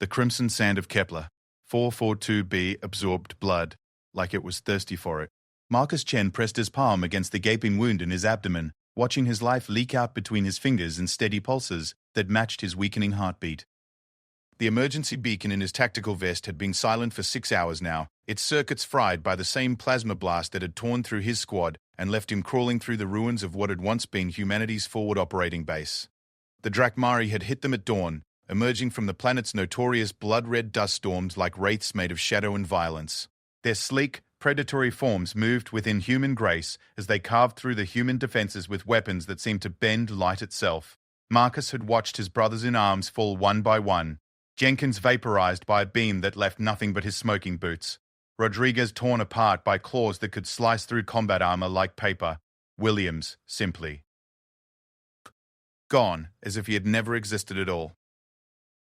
The crimson sand of Kepler, 442b, absorbed blood, like it was thirsty for it. Marcus Chen pressed his palm against the gaping wound in his abdomen, watching his life leak out between his fingers in steady pulses that matched his weakening heartbeat. The emergency beacon in his tactical vest had been silent for 6 hours now, its circuits fried by the same plasma blast that had torn through his squad and left him crawling through the ruins of what had once been humanity's forward operating base. The Drakmari had hit them at dawn, emerging from the planet's notorious blood-red dust storms like wraiths made of shadow and violence. Their sleek, predatory forms moved with inhuman grace as they carved through the human defenses with weapons that seemed to bend light itself. Marcus had watched his brothers in arms fall one by one. Jenkins vaporized by a beam that left nothing but his smoking boots. Rodriguez torn apart by claws that could slice through combat armor like paper. Williams, simply gone, as if he had never existed at all.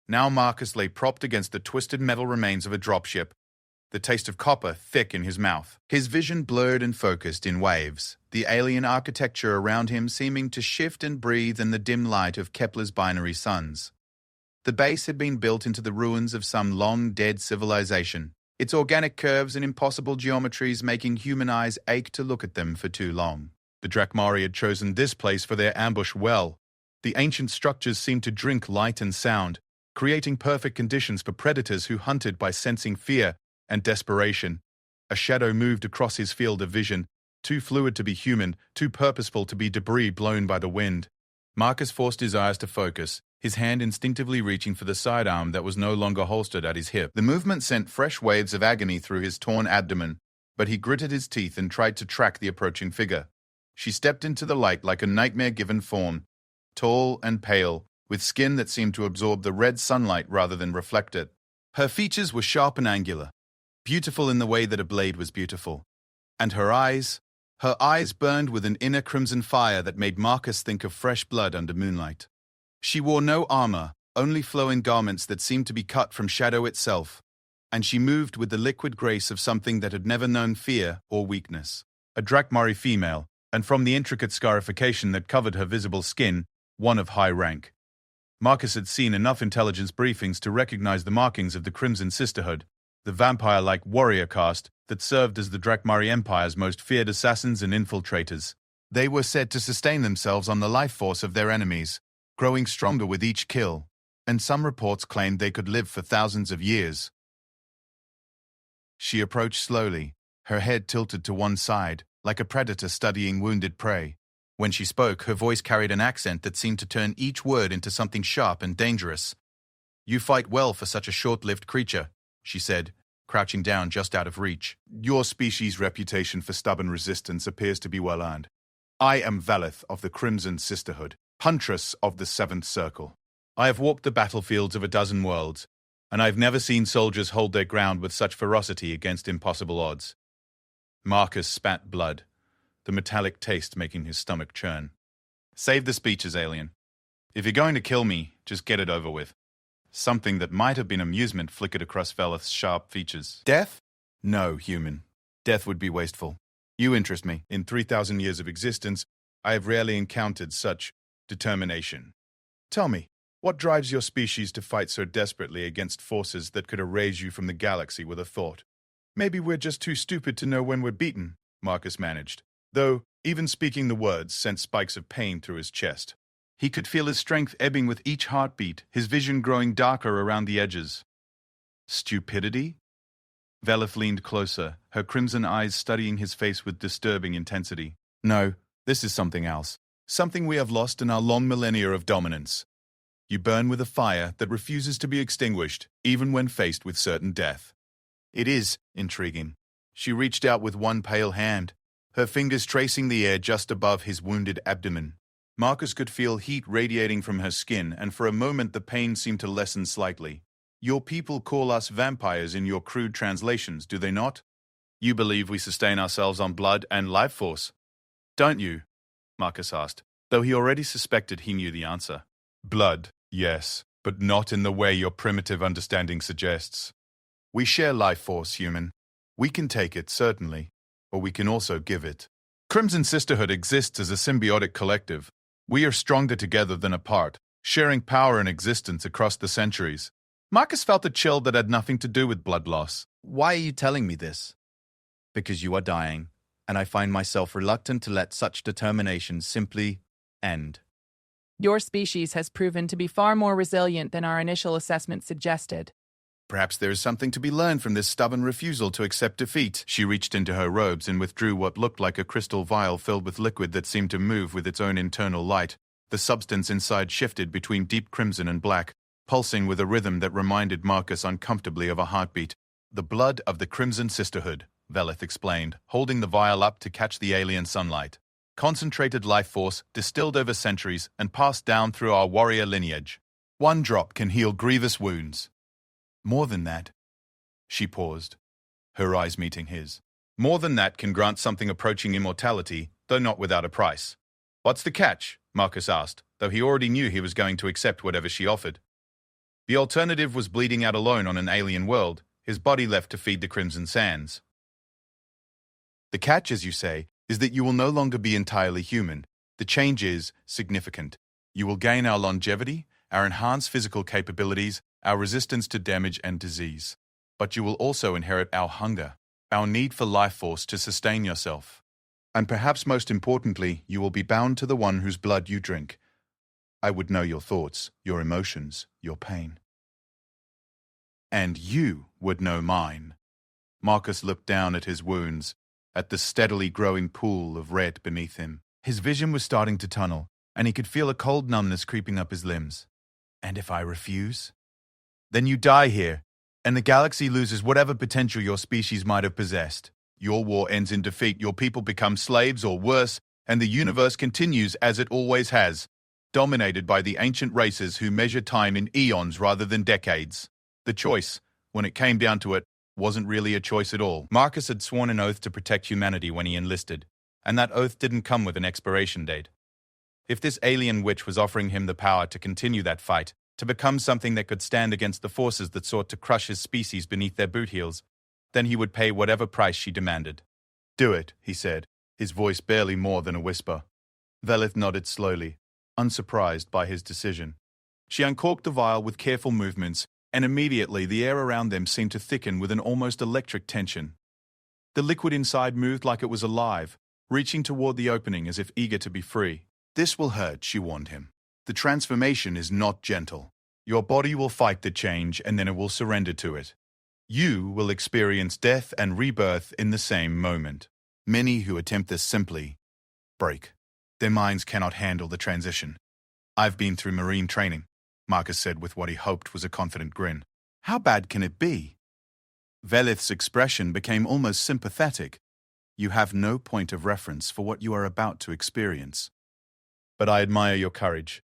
Now Marcus lay propped against the twisted metal remains of a dropship, the taste of copper thick in his mouth. His vision blurred and focused in waves, the alien architecture around him seeming to shift and breathe in the dim light of Kepler's binary suns. The base had been built into the ruins of some long-dead civilization, its organic curves and impossible geometries making human eyes ache to look at them for too long. The Drakmari had chosen this place for their ambush well. The ancient structures seemed to drink light and sound, creating perfect conditions for predators who hunted by sensing fear and desperation. A shadow moved across his field of vision, too fluid to be human, too purposeful to be debris blown by the wind. Marcus forced his eyes to focus, his hand instinctively reaching for the sidearm that was no longer holstered at his hip. The movement sent fresh waves of agony through his torn abdomen, but he gritted his teeth and tried to track the approaching figure. She stepped into the light like a nightmare-given form, tall and pale, with skin that seemed to absorb the red sunlight rather than reflect it. Her features were sharp and angular, beautiful in the way that a blade was beautiful. And her eyes burned with an inner crimson fire that made Marcus think of fresh blood under moonlight. She wore no armor, only flowing garments that seemed to be cut from shadow itself, and she moved with the liquid grace of something that had never known fear or weakness. A Drakmari female, and from the intricate scarification that covered her visible skin, one of high rank. Marcus had seen enough intelligence briefings to recognize the markings of the Crimson Sisterhood, the vampire-like warrior caste that served as the Drakmari Empire's most feared assassins and infiltrators. They were said to sustain themselves on the life force of their enemies, growing stronger with each kill, and some reports claimed they could live for thousands of years. She approached slowly, her head tilted to one side, like a predator studying wounded prey. When she spoke, her voice carried an accent that seemed to turn each word into something sharp and dangerous. "You fight well for such a short-lived creature," she said, crouching down just out of reach. "Your species' reputation for stubborn resistance appears to be well earned. I am Velith of the Crimson Sisterhood, Huntress of the Seventh Circle. I have walked the battlefields of a dozen worlds, and I have never seen soldiers hold their ground with such ferocity against impossible odds." Marcus spat blood, the metallic taste making his stomach churn. "Save the speeches, alien. If you're going to kill me, just get it over with." Something that might have been amusement flickered across Velith's sharp features. "Death? No, human. Death would be wasteful. You interest me. In 3,000 years of existence, I have rarely encountered such determination. Tell me, what drives your species to fight so desperately against forces that could erase you from the galaxy with a thought? Maybe we're just too stupid to know when we're beaten," Marcus managed, though even speaking the words sent spikes of pain through his chest. He could feel his strength ebbing with each heartbeat, his vision growing darker around the edges. "Stupidity?" Velith leaned closer, her crimson eyes studying his face with disturbing intensity. "No, this is something else. Something we have lost in our long millennia of dominance. You burn with a fire that refuses to be extinguished, even when faced with certain death." "It is intriguing." She reached out with one pale hand, her fingers tracing the air just above his wounded abdomen. Marcus could feel heat radiating from her skin, and for a moment the pain seemed to lessen slightly. "Your people call us vampires in your crude translations, do they not? You believe we sustain ourselves on blood and life force, don't you?" Marcus asked, though he already suspected he knew the answer. "Blood, yes, but not in the way your primitive understanding suggests. We share life force, human. We can take it, certainly, or we can also give it. Crimson Sisterhood exists as a symbiotic collective. We are stronger together than apart, sharing power and existence across the centuries. Marcus felt a chill that had nothing to do with blood loss. Why are you telling me this? Because you are dying, and I find myself reluctant to let such determination simply end. Your species has proven to be far more resilient than our initial assessment suggested. Perhaps there is something to be learned from this stubborn refusal to accept defeat. She reached into her robes and withdrew what looked like a crystal vial filled with liquid that seemed to move with its own internal light. The substance inside shifted between deep crimson and black, pulsing with a rhythm that reminded Marcus uncomfortably of a heartbeat. The blood of the Crimson Sisterhood, Velith explained, holding the vial up to catch the alien sunlight. Concentrated life force, distilled over centuries and passed down through our warrior lineage. One drop can heal grievous wounds. More than that. She paused, her eyes meeting his. More than that can grant something approaching immortality, though not without a price. What's the catch? Marcus asked, though he already knew he was going to accept whatever she offered. The alternative was bleeding out alone on an alien world, his body left to feed the Crimson Sands. The catch, as you say, is that you will no longer be entirely human. The change is significant. You will gain our longevity, our enhanced physical capabilities, our resistance to damage and disease. But you will also inherit our hunger, our need for life force to sustain yourself. And perhaps most importantly, you will be bound to the one whose blood you drink. I would know your thoughts, your emotions, your pain. And you would know mine. Marcus looked down at his wounds, at the steadily growing pool of red beneath him. His vision was starting to tunnel, and he could feel a cold numbness creeping up his limbs. And if I refuse? Then you die here, and the galaxy loses whatever potential your species might have possessed. Your war ends in defeat, your people become slaves or worse, and the universe continues as it always has, dominated by the ancient races who measure time in eons rather than decades. The choice, when it came down to it, wasn't really a choice at all. Marcus had sworn an oath to protect humanity when he enlisted, and that oath didn't come with an expiration date. If this alien witch was offering him the power to continue that fight, to become something that could stand against the forces that sought to crush his species beneath their boot heels, then he would pay whatever price she demanded. Do it, he said, his voice barely more than a whisper. Velith nodded slowly, unsurprised by his decision. She uncorked the vial with careful movements, and immediately the air around them seemed to thicken with an almost electric tension. The liquid inside moved like it was alive, reaching toward the opening as if eager to be free. This will hurt, she warned him. The transformation is not gentle. Your body will fight the change and then it will surrender to it. You will experience death and rebirth in the same moment. Many who attempt this simply break. Their minds cannot handle the transition. I've been through Marine training, Marcus said with what he hoped was a confident grin. How bad can it be? Velith's expression became almost sympathetic. You have no point of reference for what you are about to experience. But I admire your courage.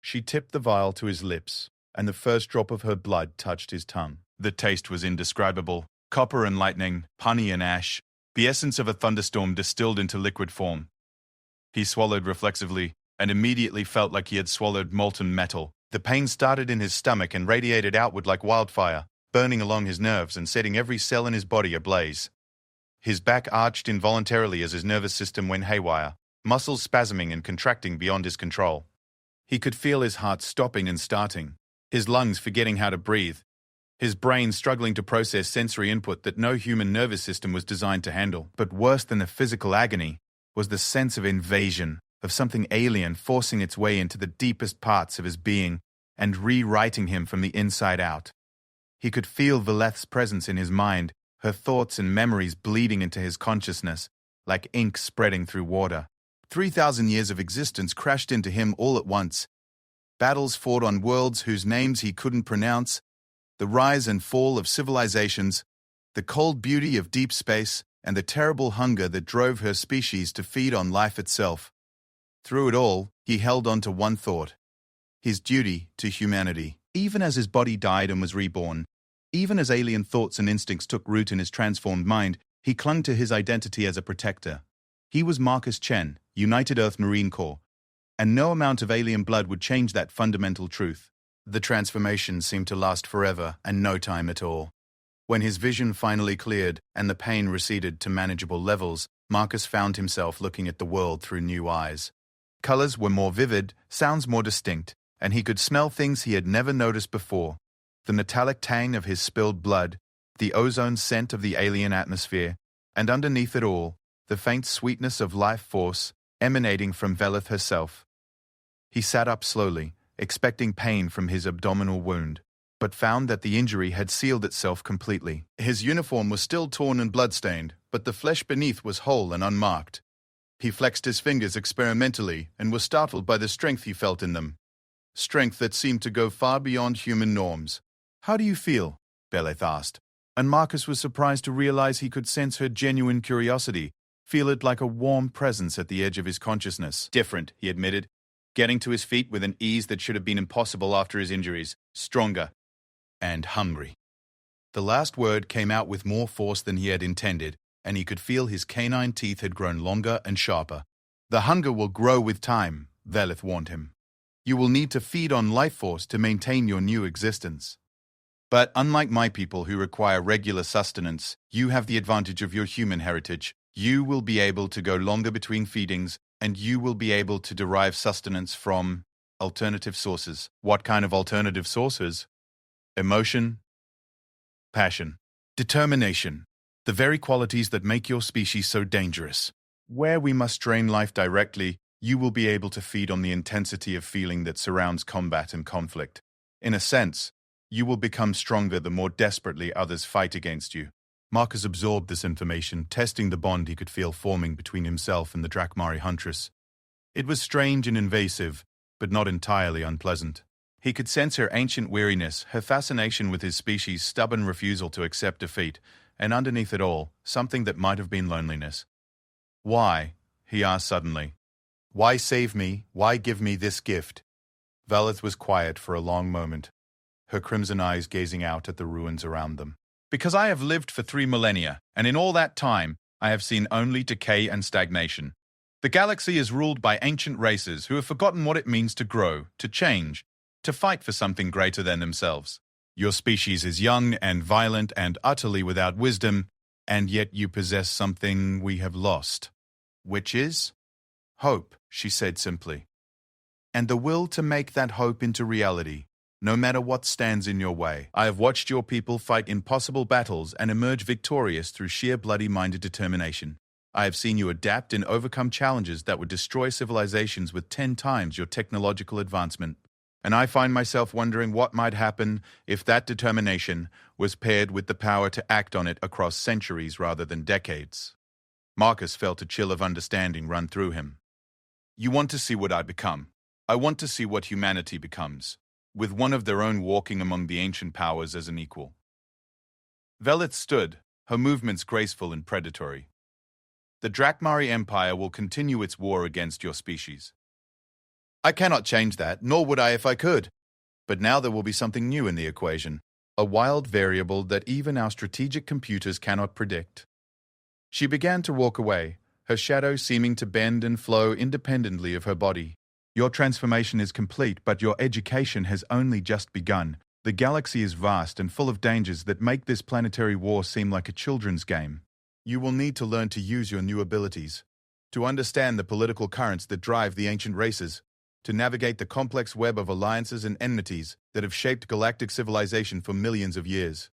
She tipped the vial to his lips, and the first drop of her blood touched his tongue. The taste was indescribable. Copper and lightning, honey and ash, the essence of a thunderstorm distilled into liquid form. He swallowed reflexively, and immediately felt like he had swallowed molten metal. The pain started in his stomach and radiated outward like wildfire, burning along his nerves and setting every cell in his body ablaze. His back arched involuntarily as his nervous system went haywire, muscles spasming and contracting beyond his control. He could feel his heart stopping and starting, his lungs forgetting how to breathe, his brain struggling to process sensory input that no human nervous system was designed to handle. But worse than the physical agony was the sense of invasion, of something alien forcing its way into the deepest parts of his being and rewriting him from the inside out. He could feel Veleth's presence in his mind, her thoughts and memories bleeding into his consciousness, like ink spreading through water. 3,000 years of existence crashed into him all at once. Battles fought on worlds whose names he couldn't pronounce, the rise and fall of civilizations, the cold beauty of deep space, and the terrible hunger that drove her species to feed on life itself. Through it all, he held on to one thought: his duty to humanity. Even as his body died and was reborn, even as alien thoughts and instincts took root in his transformed mind, he clung to his identity as a protector. He was Marcus Chen, United Earth Marine Corps, and no amount of alien blood would change that fundamental truth. The transformation seemed to last forever and no time at all. When his vision finally cleared and the pain receded to manageable levels, Marcus found himself looking at the world through new eyes. Colors were more vivid, sounds more distinct, and he could smell things he had never noticed before. The metallic tang of his spilled blood, the ozone scent of the alien atmosphere, and underneath it all, the faint sweetness of life force emanating from Velith herself. He sat up slowly, expecting pain from his abdominal wound, but found that the injury had sealed itself completely. His uniform was still torn and bloodstained, but the flesh beneath was whole and unmarked. He flexed his fingers experimentally and was startled by the strength he felt in them. Strength that seemed to go far beyond human norms. "How do you feel?" Velith asked, and Marcus was surprised to realize he could sense her genuine curiosity, feel it like a warm presence at the edge of his consciousness. "Different," he admitted, getting to his feet with an ease that should have been impossible after his injuries. "Stronger." And hungry. The last word came out with more force than he had intended, and he could feel his canine teeth had grown longer and sharper. "The hunger will grow with time," Velith warned him. "You will need to feed on life force to maintain your new existence. But unlike my people who require regular sustenance, you have the advantage of your human heritage. You will be able to go longer between feedings, and you will be able to derive sustenance from alternative sources." "What kind of alternative sources?" "Emotion, passion, determination, the very qualities that make your species so dangerous. Where we must drain life directly, you will be able to feed on the intensity of feeling that surrounds combat and conflict. In a sense, you will become stronger the more desperately others fight against you." Marcus absorbed this information, testing the bond he could feel forming between himself and the Drakmari huntress. It was strange and invasive, but not entirely unpleasant. He could sense her ancient weariness, her fascination with his species' stubborn refusal to accept defeat, and underneath it all, something that might have been loneliness. "Why?" he asked suddenly. "Why save me? Why give me this gift?" Velith was quiet for a long moment, her crimson eyes gazing out at the ruins around them. "Because I have lived for 3 millennia, and in all that time, I have seen only decay and stagnation. The galaxy is ruled by ancient races who have forgotten what it means to grow, to change, to fight for something greater than themselves. Your species is young and violent and utterly without wisdom, and yet you possess something we have lost. Which is? Hope," she said simply. "And the will to make that hope into reality, no matter what stands in your way. I have watched your people fight impossible battles and emerge victorious through sheer bloody-minded determination. I have seen you adapt and overcome challenges that would destroy civilizations with 10 times your technological advancement. And I find myself wondering what might happen if that determination was paired with the power to act on it across centuries rather than decades." Marcus felt a chill of understanding run through him. "You want to see what I become. I want to see what humanity becomes, with one of their own walking among the ancient powers as an equal." Velith stood, her movements graceful and predatory. "The Drakmari Empire will continue its war against your species. I cannot change that, nor would I if I could. But now there will be something new in the equation, a wild variable that even our strategic computers cannot predict." She began to walk away, her shadow seeming to bend and flow independently of her body. "Your transformation is complete, but your education has only just begun. The galaxy is vast and full of dangers that make this planetary war seem like a children's game. You will need to learn to use your new abilities, to understand the political currents that drive the ancient races, to navigate the complex web of alliances and enmities that have shaped galactic civilization for millions of years."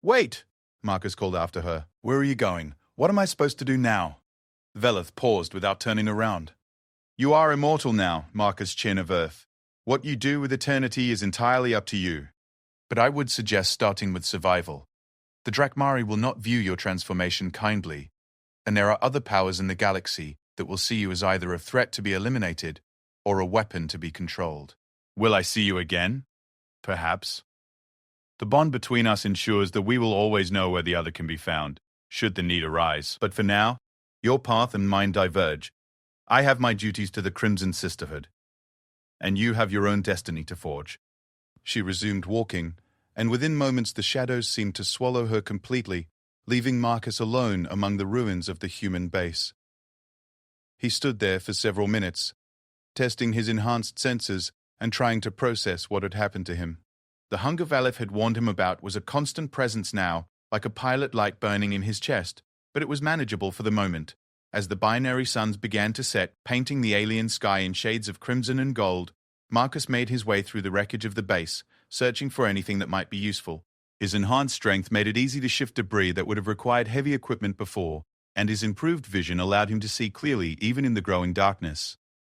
"Wait!" Marcus called after her. "Where are you going? What am I supposed to do now?" Velith paused without turning around. "You are immortal now, Marcus Chin of Earth. What you do with eternity is entirely up to you. But I would suggest starting with survival. The Drakmari will not view your transformation kindly, and there are other powers in the galaxy that will see you as either a threat to be eliminated or a weapon to be controlled." "Will I see you again?" "Perhaps. The bond between us ensures that we will always know where the other can be found, should the need arise. But for now, your path and mine diverge. I have my duties to the Crimson Sisterhood, and you have your own destiny to forge." She resumed walking, and within moments the shadows seemed to swallow her completely, leaving Marcus alone among the ruins of the human base. He stood there for several minutes, testing his enhanced senses and trying to process what had happened to him. The hunger Velith had warned him about was a constant presence now, like a pilot light burning in his chest, but it was manageable for the moment. As the binary suns began to set, painting the alien sky in shades of crimson and gold, Marcus made his way through the wreckage of the base, searching for anything that might be useful. His enhanced strength made it easy to shift debris that would have required heavy equipment before, and his improved vision allowed him to see clearly even in the growing darkness.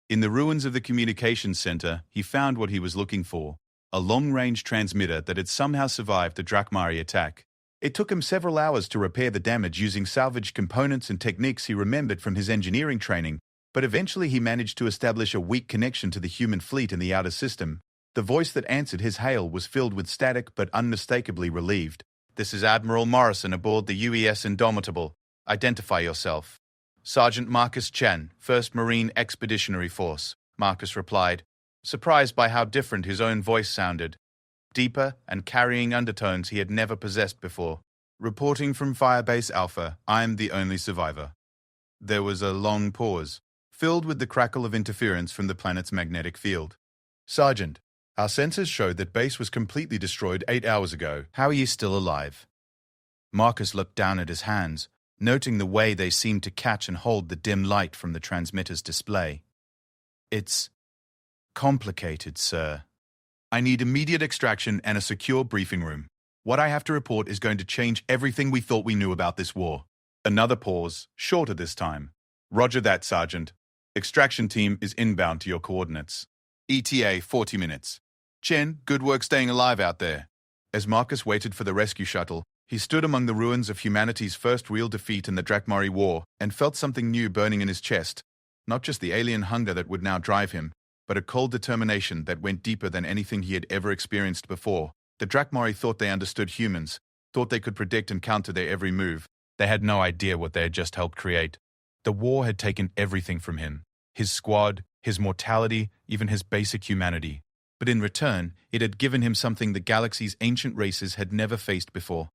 In the ruins of the communications center, he found what he was looking for, a long-range transmitter that had somehow survived the Drakmari attack. It took him several hours to repair the damage using salvaged components and techniques he remembered from his engineering training, but eventually he managed to establish a weak connection to the human fleet in the outer system. The voice that answered his hail was filled with static but unmistakably relieved. "This is Admiral Morrison aboard the UES Indomitable. Identify yourself." "Sergeant Marcus Chen, 1st Marine Expeditionary Force," Marcus replied, surprised by how different his own voice sounded, deeper and carrying undertones he had never possessed before. "Reporting from Firebase Alpha, I am the only survivor." There was a long pause, filled with the crackle of interference from the planet's magnetic field. "Sergeant, our sensors showed that base was completely destroyed 8 hours ago. How are you still alive?" Marcus looked down at his hands, noting the way they seemed to catch and hold the dim light from the transmitter's display. "It's complicated, sir. I need immediate extraction and a secure briefing room. What I have to report is going to change everything we thought we knew about this war." Another pause, shorter this time. "Roger that, Sergeant. Extraction team is inbound to your coordinates. ETA 40 minutes. Chen, good work staying alive out there." As Marcus waited for the rescue shuttle, he stood among the ruins of humanity's first real defeat in the Drakmari War and felt something new burning in his chest. Not just the alien hunger that would now drive him, but a cold determination that went deeper than anything he had ever experienced before. The Drakmari thought they understood humans, thought they could predict and counter their every move. They had no idea what they had just helped create. The war had taken everything from him. His squad, his mortality, even his basic humanity. But in return, it had given him something the galaxy's ancient races had never faced before.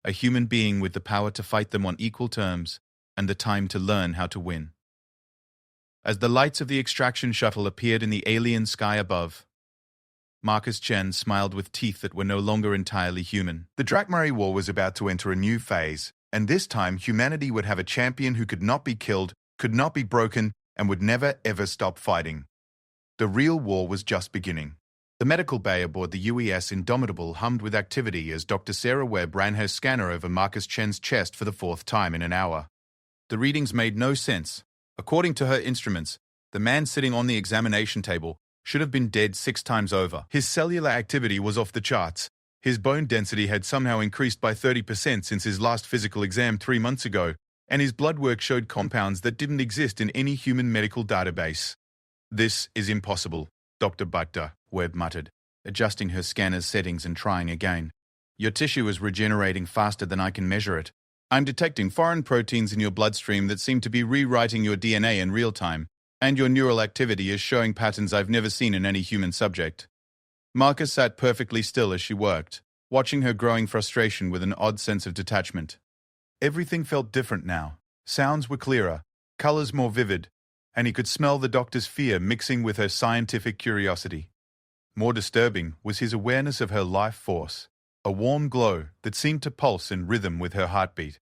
A human being with the power to fight them on equal terms, and the time to learn how to win. As the lights of the extraction shuttle appeared in the alien sky above, Marcus Chen smiled with teeth that were no longer entirely human. The Drakmari War was about to enter a new phase, and this time humanity would have a champion who could not be killed, could not be broken, and would never ever stop fighting. The real war was just beginning. The medical bay aboard the UES Indomitable hummed with activity as Dr. Sarah Webb ran her scanner over Marcus Chen's chest for the 4th time in an hour. The readings made no sense. According to her instruments, the man sitting on the examination table should have been dead 6 times over. His cellular activity was off the charts. His bone density had somehow increased by 30% since his last physical exam 3 months ago, and his blood work showed compounds that didn't exist in any human medical database. "This is impossible, Dr. Butler," Webb muttered, adjusting her scanner's settings and trying again. "Your tissue is regenerating faster than I can measure it. I'm detecting foreign proteins in your bloodstream that seem to be rewriting your DNA in real time, and your neural activity is showing patterns I've never seen in any human subject." Marcus sat perfectly still as she worked, watching her growing frustration with an odd sense of detachment. Everything felt different now. Sounds were clearer, colors more vivid, and he could smell the doctor's fear mixing with her scientific curiosity. More disturbing was his awareness of her life force, a warm glow that seemed to pulse in rhythm with her heartbeat.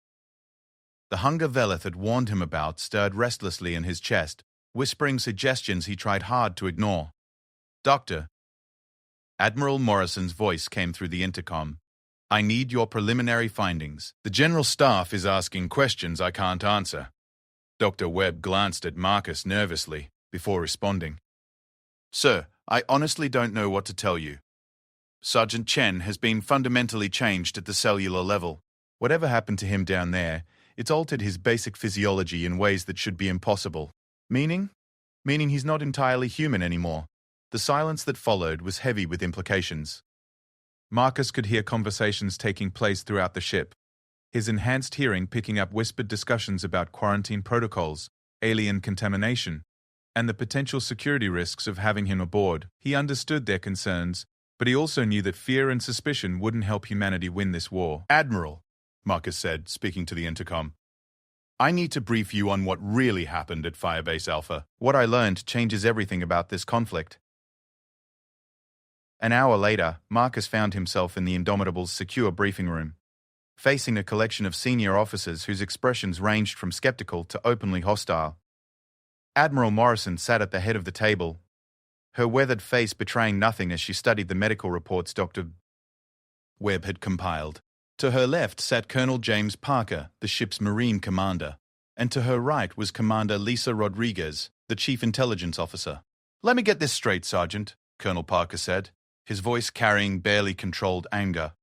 The hunger Veleth had warned him about stirred restlessly in his chest, whispering suggestions he tried hard to ignore. "Doctor," Admiral Morrison's voice came through the intercom. "I need your preliminary findings. The General Staff is asking questions I can't answer." Dr. Webb glanced at Marcus nervously before responding. "Sir, I honestly don't know what to tell you. Sergeant Chen has been fundamentally changed at the cellular level. Whatever happened to him down there, it's altered his basic physiology in ways that should be impossible. Meaning? Meaning he's not entirely human anymore." The silence that followed was heavy with implications. Marcus could hear conversations taking place throughout the ship, his enhanced hearing picking up whispered discussions about quarantine protocols, alien contamination, and the potential security risks of having him aboard. He understood their concerns, but he also knew that fear and suspicion wouldn't help humanity win this war. "Admiral," Marcus said, speaking to the intercom, "I need to brief you on what really happened at Firebase Alpha. What I learned changes everything about this conflict." An hour later, Marcus found himself in the Indomitable's secure briefing room, facing a collection of senior officers whose expressions ranged from skeptical to openly hostile. Admiral Morrison sat at the head of the table, her weathered face betraying nothing as she studied the medical reports Dr. Webb had compiled. To her left sat Colonel James Parker, the ship's Marine commander, and to her right was Commander Lisa Rodriguez, the Chief Intelligence Officer. "Let me get this straight, Sergeant," Colonel Parker said, his voice carrying barely controlled anger.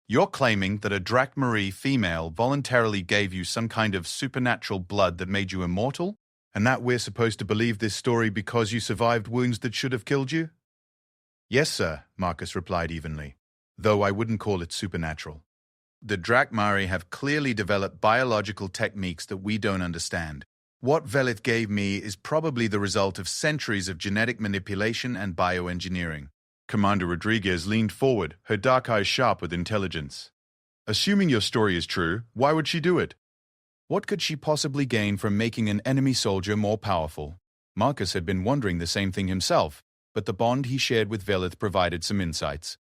"You're claiming that a Drakmarie female voluntarily gave you some kind of supernatural blood that made you immortal? And that we're supposed to believe this story because you survived wounds that should have killed you?" "Yes, sir," Marcus replied evenly, "though I wouldn't call it supernatural. The Drakmarie have clearly developed biological techniques that we don't understand. What Velith gave me is probably the result of centuries of genetic manipulation and bioengineering." Commander Rodriguez leaned forward, her dark eyes sharp with intelligence. "Assuming your story is true, why would she do it? What could she possibly gain from making an enemy soldier more powerful?" Marcus had been wondering the same thing himself, but the bond he shared with Velith provided some insights.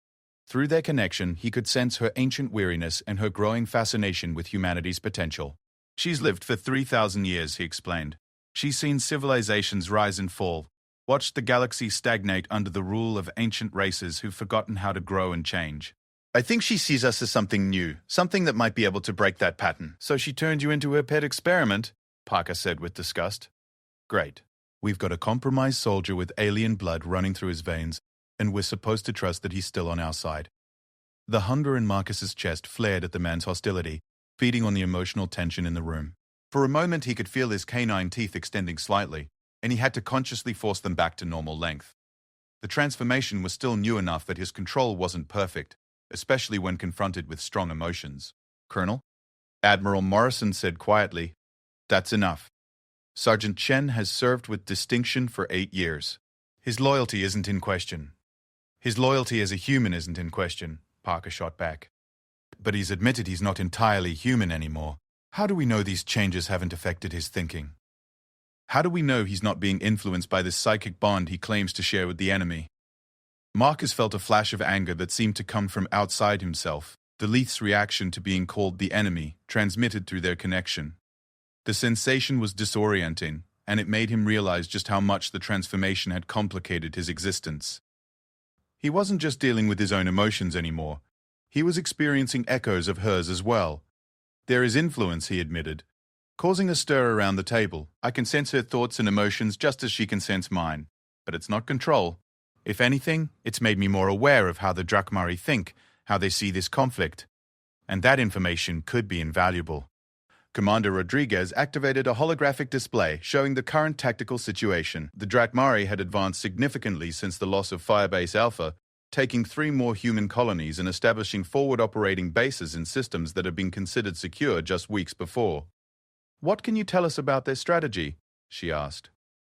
Through their connection, he could sense her ancient weariness and her growing fascination with humanity's potential. "She's lived for 3,000 years, he explained. She's seen civilizations rise and fall, watched the galaxy stagnate under the rule of ancient races who've forgotten how to grow and change. I think she sees us as something new, something that might be able to break that pattern. So she turned you into her pet experiment," Parker said with disgust. "Great. We've got a compromised soldier with alien blood running through his veins, and we're supposed to trust that he's still on our side." The hunger in Marcus's chest flared at the man's hostility, feeding on the emotional tension in the room. For a moment he could feel his canine teeth extending slightly, and he had to consciously force them back to normal length. The transformation was still new enough that his control wasn't perfect, especially when confronted with strong emotions. "Colonel?" Admiral Morrison said quietly, "That's enough. Sergeant Chen has served with distinction for 8 years. His loyalty isn't in question." "His loyalty as a human isn't in question," Parker shot back. "But he's admitted he's not entirely human anymore. How do we know these changes haven't affected his thinking? How do we know he's not being influenced by this psychic bond he claims to share with the enemy?" Marcus felt a flash of anger that seemed to come from outside himself, the Leith's reaction to being called the enemy, transmitted through their connection. The sensation was disorienting, and it made him realize just how much the transformation had complicated his existence. He wasn't just dealing with his own emotions anymore. He was experiencing echoes of hers as well. "There is influence," he admitted, causing a stir around the table. "I can sense her thoughts and emotions just as she can sense mine. But it's not control. If anything, it's made me more aware of how the Drakmarie think, how they see this conflict. And that information could be invaluable." Commander Rodriguez activated a holographic display showing the current tactical situation. The Drakmarie had advanced significantly since the loss of Firebase Alpha, taking 3 more human colonies and establishing forward operating bases in systems that had been considered secure just weeks before. "What can you tell us about their strategy?" she asked.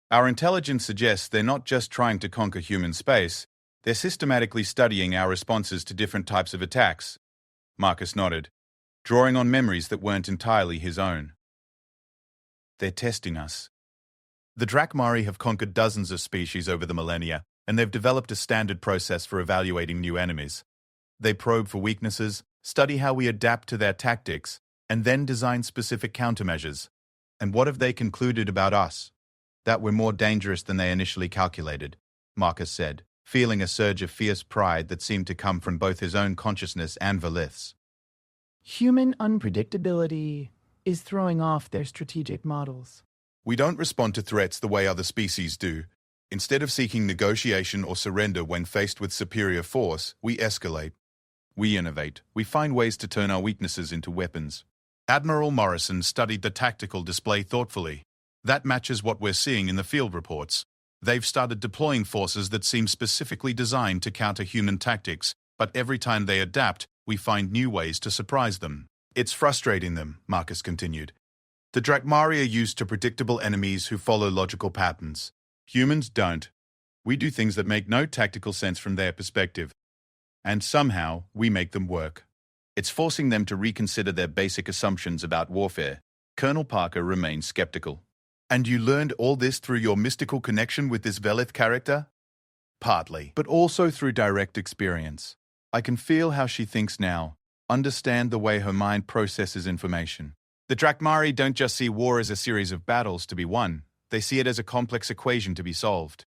"Our intelligence suggests they're not just trying to conquer human space, they're systematically studying our responses to different types of attacks." Marcus nodded, drawing on memories that weren't entirely his own. "They're testing us." The Drakmarie have conquered dozens of species over the millennia, and they've developed a standard process for evaluating new enemies. They probe for weaknesses, study how we adapt to their tactics, and then design specific countermeasures. And what have they concluded about us? That we're more dangerous than they initially calculated, Marcus said, feeling a surge of fierce pride that seemed to come from both his own consciousness and Velith's. Human unpredictability is throwing off their strategic models. "We don't respond to threats the way other species do. Instead of seeking negotiation or surrender when faced with superior force, we escalate. We innovate. We find ways to turn our weaknesses into weapons." Admiral Morrison studied the tactical display thoughtfully. "That matches what we're seeing in the field reports. They've started deploying forces that seem specifically designed to counter human tactics, but every time they adapt, we find new ways to surprise them. It's frustrating them," Marcus continued. "The Drakmarie are used to predictable enemies who follow logical patterns. Humans don't. We do things that make no tactical sense from their perspective. And somehow, we make them work. It's forcing them to reconsider their basic assumptions about warfare." Colonel Parker remained skeptical. "And you learned all this through your mystical connection with this Velith character?" "Partly, but also through direct experience. I can feel how she thinks now, understand the way her mind processes information. The Drakmarie don't just see war as a series of battles to be won. They see it as a complex equation to be solved.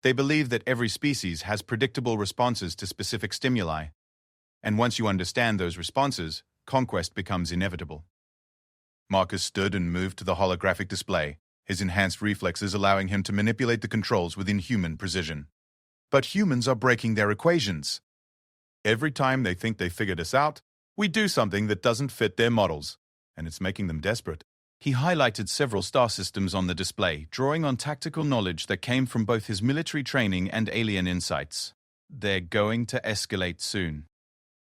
They believe that every species has predictable responses to specific stimuli, and once you understand those responses, conquest becomes inevitable. Marcus stood and moved to the holographic display, his enhanced reflexes allowing him to manipulate the controls with inhuman precision. But humans are breaking their equations. Every time they think they figured us out, we do something that doesn't fit their models, and it's making them desperate. He highlighted several star systems on the display, drawing on tactical knowledge that came from both his military training and alien insights. They're going to escalate soon.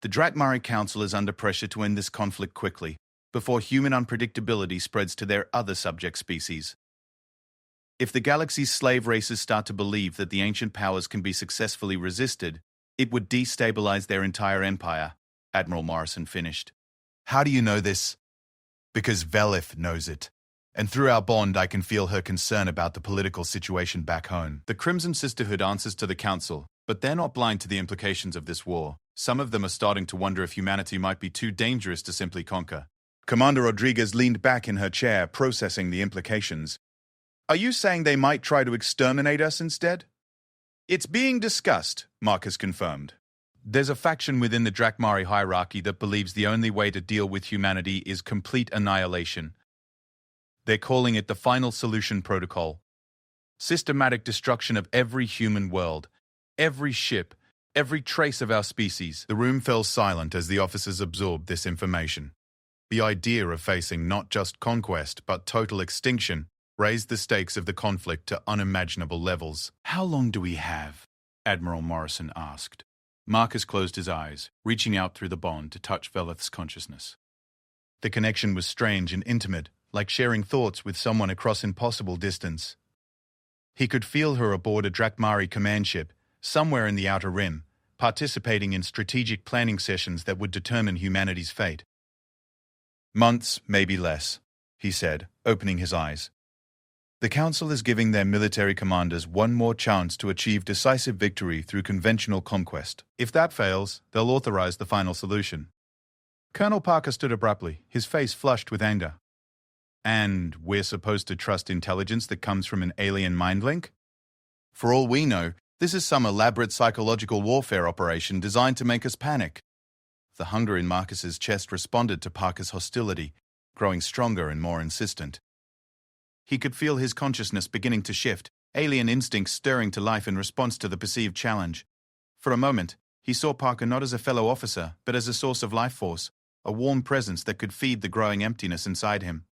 The Drakmari Council is under pressure to end this conflict quickly, before human unpredictability spreads to their other subject species. If the galaxy's slave races start to believe that the ancient powers can be successfully resisted, it would destabilize their entire empire, Admiral Morrison finished. How do you know this? Because Velith knows it. And through our bond, I can feel her concern about the political situation back home. The Crimson Sisterhood answers to the Council, but they're not blind to the implications of this war. Some of them are starting to wonder if humanity might be too dangerous to simply conquer. Commander Rodriguez leaned back in her chair, processing the implications. Are you saying they might try to exterminate us instead? It's being discussed, Marcus confirmed. There's a faction within the Drakmari hierarchy that believes the only way to deal with humanity is complete annihilation. They're calling it the Final Solution Protocol. Systematic destruction of every human world, every ship, every trace of our species. The room fell silent as the officers absorbed this information. The idea of facing not just conquest, but total extinction raised the stakes of the conflict to unimaginable levels. How long do we have? Admiral Morrison asked. Marcus closed his eyes, reaching out through the bond to touch Velith's consciousness. The connection was strange and intimate, like sharing thoughts with someone across impossible distance. He could feel her aboard a Drakmari command ship, somewhere in the Outer Rim, participating in strategic planning sessions that would determine humanity's fate. Months, maybe less, he said, opening his eyes. The Council is giving their military commanders one more chance to achieve decisive victory through conventional conquest. If that fails, they'll authorize the final solution. Colonel Parker stood abruptly, his face flushed with anger. And we're supposed to trust intelligence that comes from an alien mind link? For all we know, this is some elaborate psychological warfare operation designed to make us panic. The hunger in Marcus's chest responded to Parker's hostility, growing stronger and more insistent. He could feel his consciousness beginning to shift, alien instincts stirring to life in response to the perceived challenge. For a moment, he saw Parker not as a fellow officer, but as a source of life force, a warm presence that could feed the growing emptiness inside him.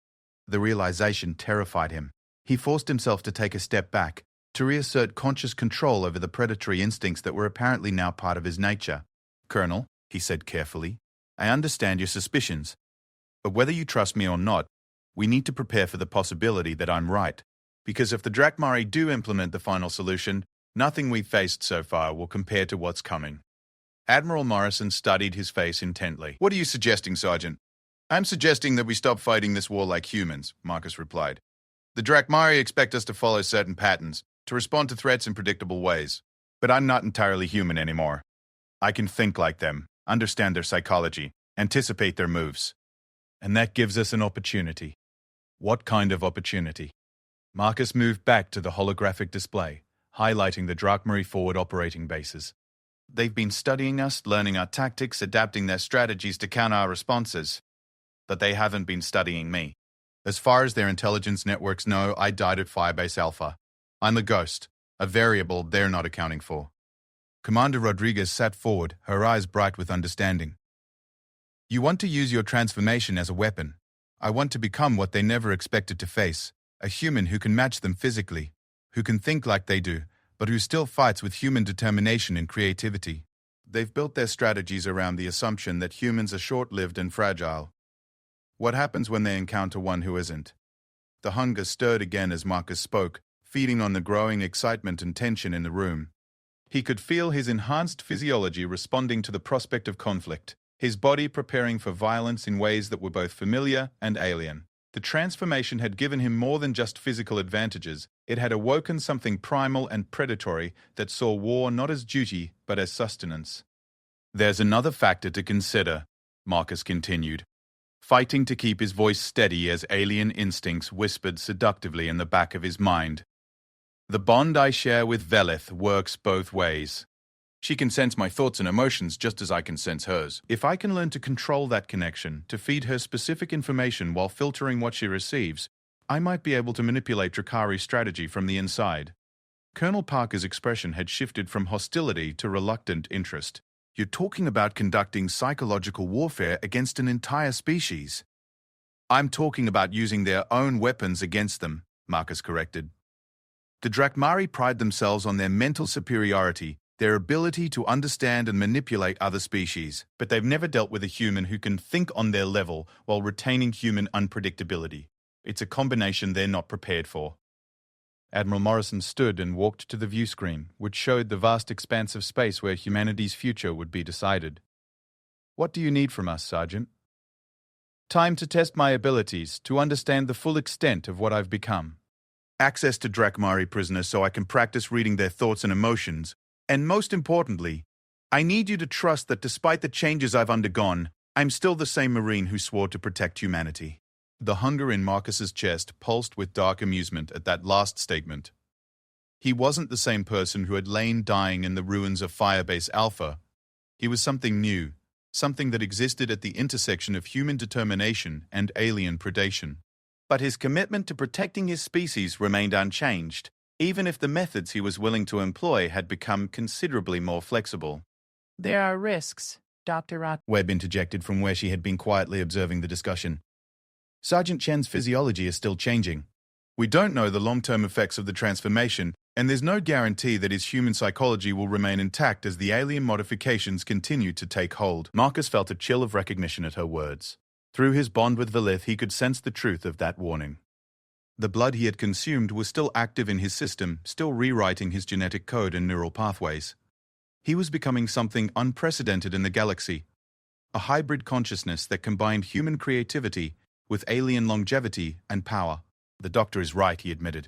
The realization terrified him. He forced himself to take a step back, to reassert conscious control over the predatory instincts that were apparently now part of his nature. Colonel, he said carefully, I understand your suspicions, but whether you trust me or not, we need to prepare for the possibility that I'm right, because if the Drakmari do implement the final solution, nothing we've faced so far will compare to what's coming. Admiral Morrison studied his face intently. What are you suggesting, Sergeant? I'm suggesting that we stop fighting this war like humans, Marcus replied. The Drakmari expect us to follow certain patterns, to respond to threats in predictable ways. But I'm not entirely human anymore. I can think like them, understand their psychology, anticipate their moves. And that gives us an opportunity. What kind of opportunity? Marcus moved back to the holographic display, highlighting the Drakmari forward operating bases. They've been studying us, learning our tactics, adapting their strategies to counter our responses. But they haven't been studying me. As far as their intelligence networks know, I died at Firebase Alpha. I'm a ghost, a variable they're not accounting for. Commander Rodriguez sat forward, her eyes bright with understanding. You want to use your transformation as a weapon. I want to become what they never expected to face, a human who can match them physically, who can think like they do, but who still fights with human determination and creativity. They've built their strategies around the assumption that humans are short-lived and fragile. What happens when they encounter one who isn't? The hunger stirred again as Marcus spoke, feeding on the growing excitement and tension in the room. He could feel his enhanced physiology responding to the prospect of conflict, his body preparing for violence in ways that were both familiar and alien. The transformation had given him more than just physical advantages. It had awoken something primal and predatory that saw war not as duty, but as sustenance. There's another factor to consider, Marcus continued, fighting to keep his voice steady as alien instincts whispered seductively in the back of his mind. The bond I share with Velith works both ways. She can sense my thoughts and emotions just as I can sense hers. If I can learn to control that connection, to feed her specific information while filtering what she receives, I might be able to manipulate Drakari's strategy from the inside. Colonel Parker's expression had shifted from hostility to reluctant interest. You're talking about conducting psychological warfare against an entire species. I'm talking about using their own weapons against them, Marcus corrected. The Drakmari pride themselves on their mental superiority, their ability to understand and manipulate other species, but they've never dealt with a human who can think on their level while retaining human unpredictability. It's a combination they're not prepared for. Admiral Morrison stood and walked to the view screen, which showed the vast expanse of space where humanity's future would be decided. What do you need from us, Sergeant? Time to test my abilities, to understand the full extent of what I've become. Access to Drakmari prisoners so I can practice reading their thoughts and emotions. And most importantly, I need you to trust that despite the changes I've undergone, I'm still the same Marine who swore to protect humanity. The hunger in Marcus's chest pulsed with dark amusement at that last statement. He wasn't the same person who had lain dying in the ruins of Firebase Alpha. He was something new, something that existed at the intersection of human determination and alien predation. But his commitment to protecting his species remained unchanged, even if the methods he was willing to employ had become considerably more flexible. There are risks, Dr. Rot. Webb interjected from where she had been quietly observing the discussion. Sergeant Chen's physiology is still changing. We don't know the long-term effects of the transformation, and there's no guarantee that his human psychology will remain intact as the alien modifications continue to take hold. Marcus felt a chill of recognition at her words. Through his bond with Velith, he could sense the truth of that warning. The blood he had consumed was still active in his system, still rewriting his genetic code and neural pathways. He was becoming something unprecedented in the galaxy, a hybrid consciousness that combined human creativity with alien longevity and power. The doctor is right, he admitted.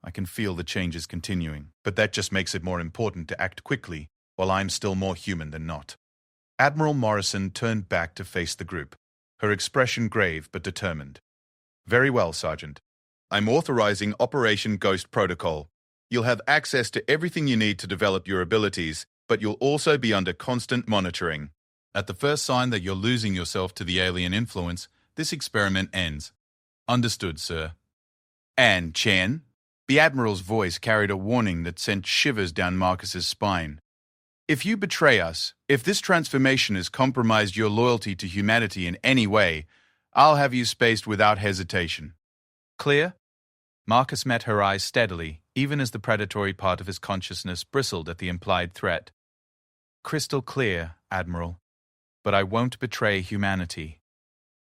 I can feel the changes continuing, but that just makes it more important to act quickly, while I'm still more human than not. Admiral Morrison turned back to face the group, her expression grave but determined. Very well, Sergeant. I'm authorizing Operation Ghost Protocol. You'll have access to everything you need to develop your abilities, but you'll also be under constant monitoring. At the first sign that you're losing yourself to the alien influence, this experiment ends. Understood, sir. And Chen? The Admiral's voice carried a warning that sent shivers down Marcus's spine. If you betray us, if this transformation has compromised your loyalty to humanity in any way, I'll have you spaced without hesitation. Clear? Marcus met her eyes steadily, even as the predatory part of his consciousness bristled at the implied threat. Crystal clear, Admiral. But I won't betray humanity.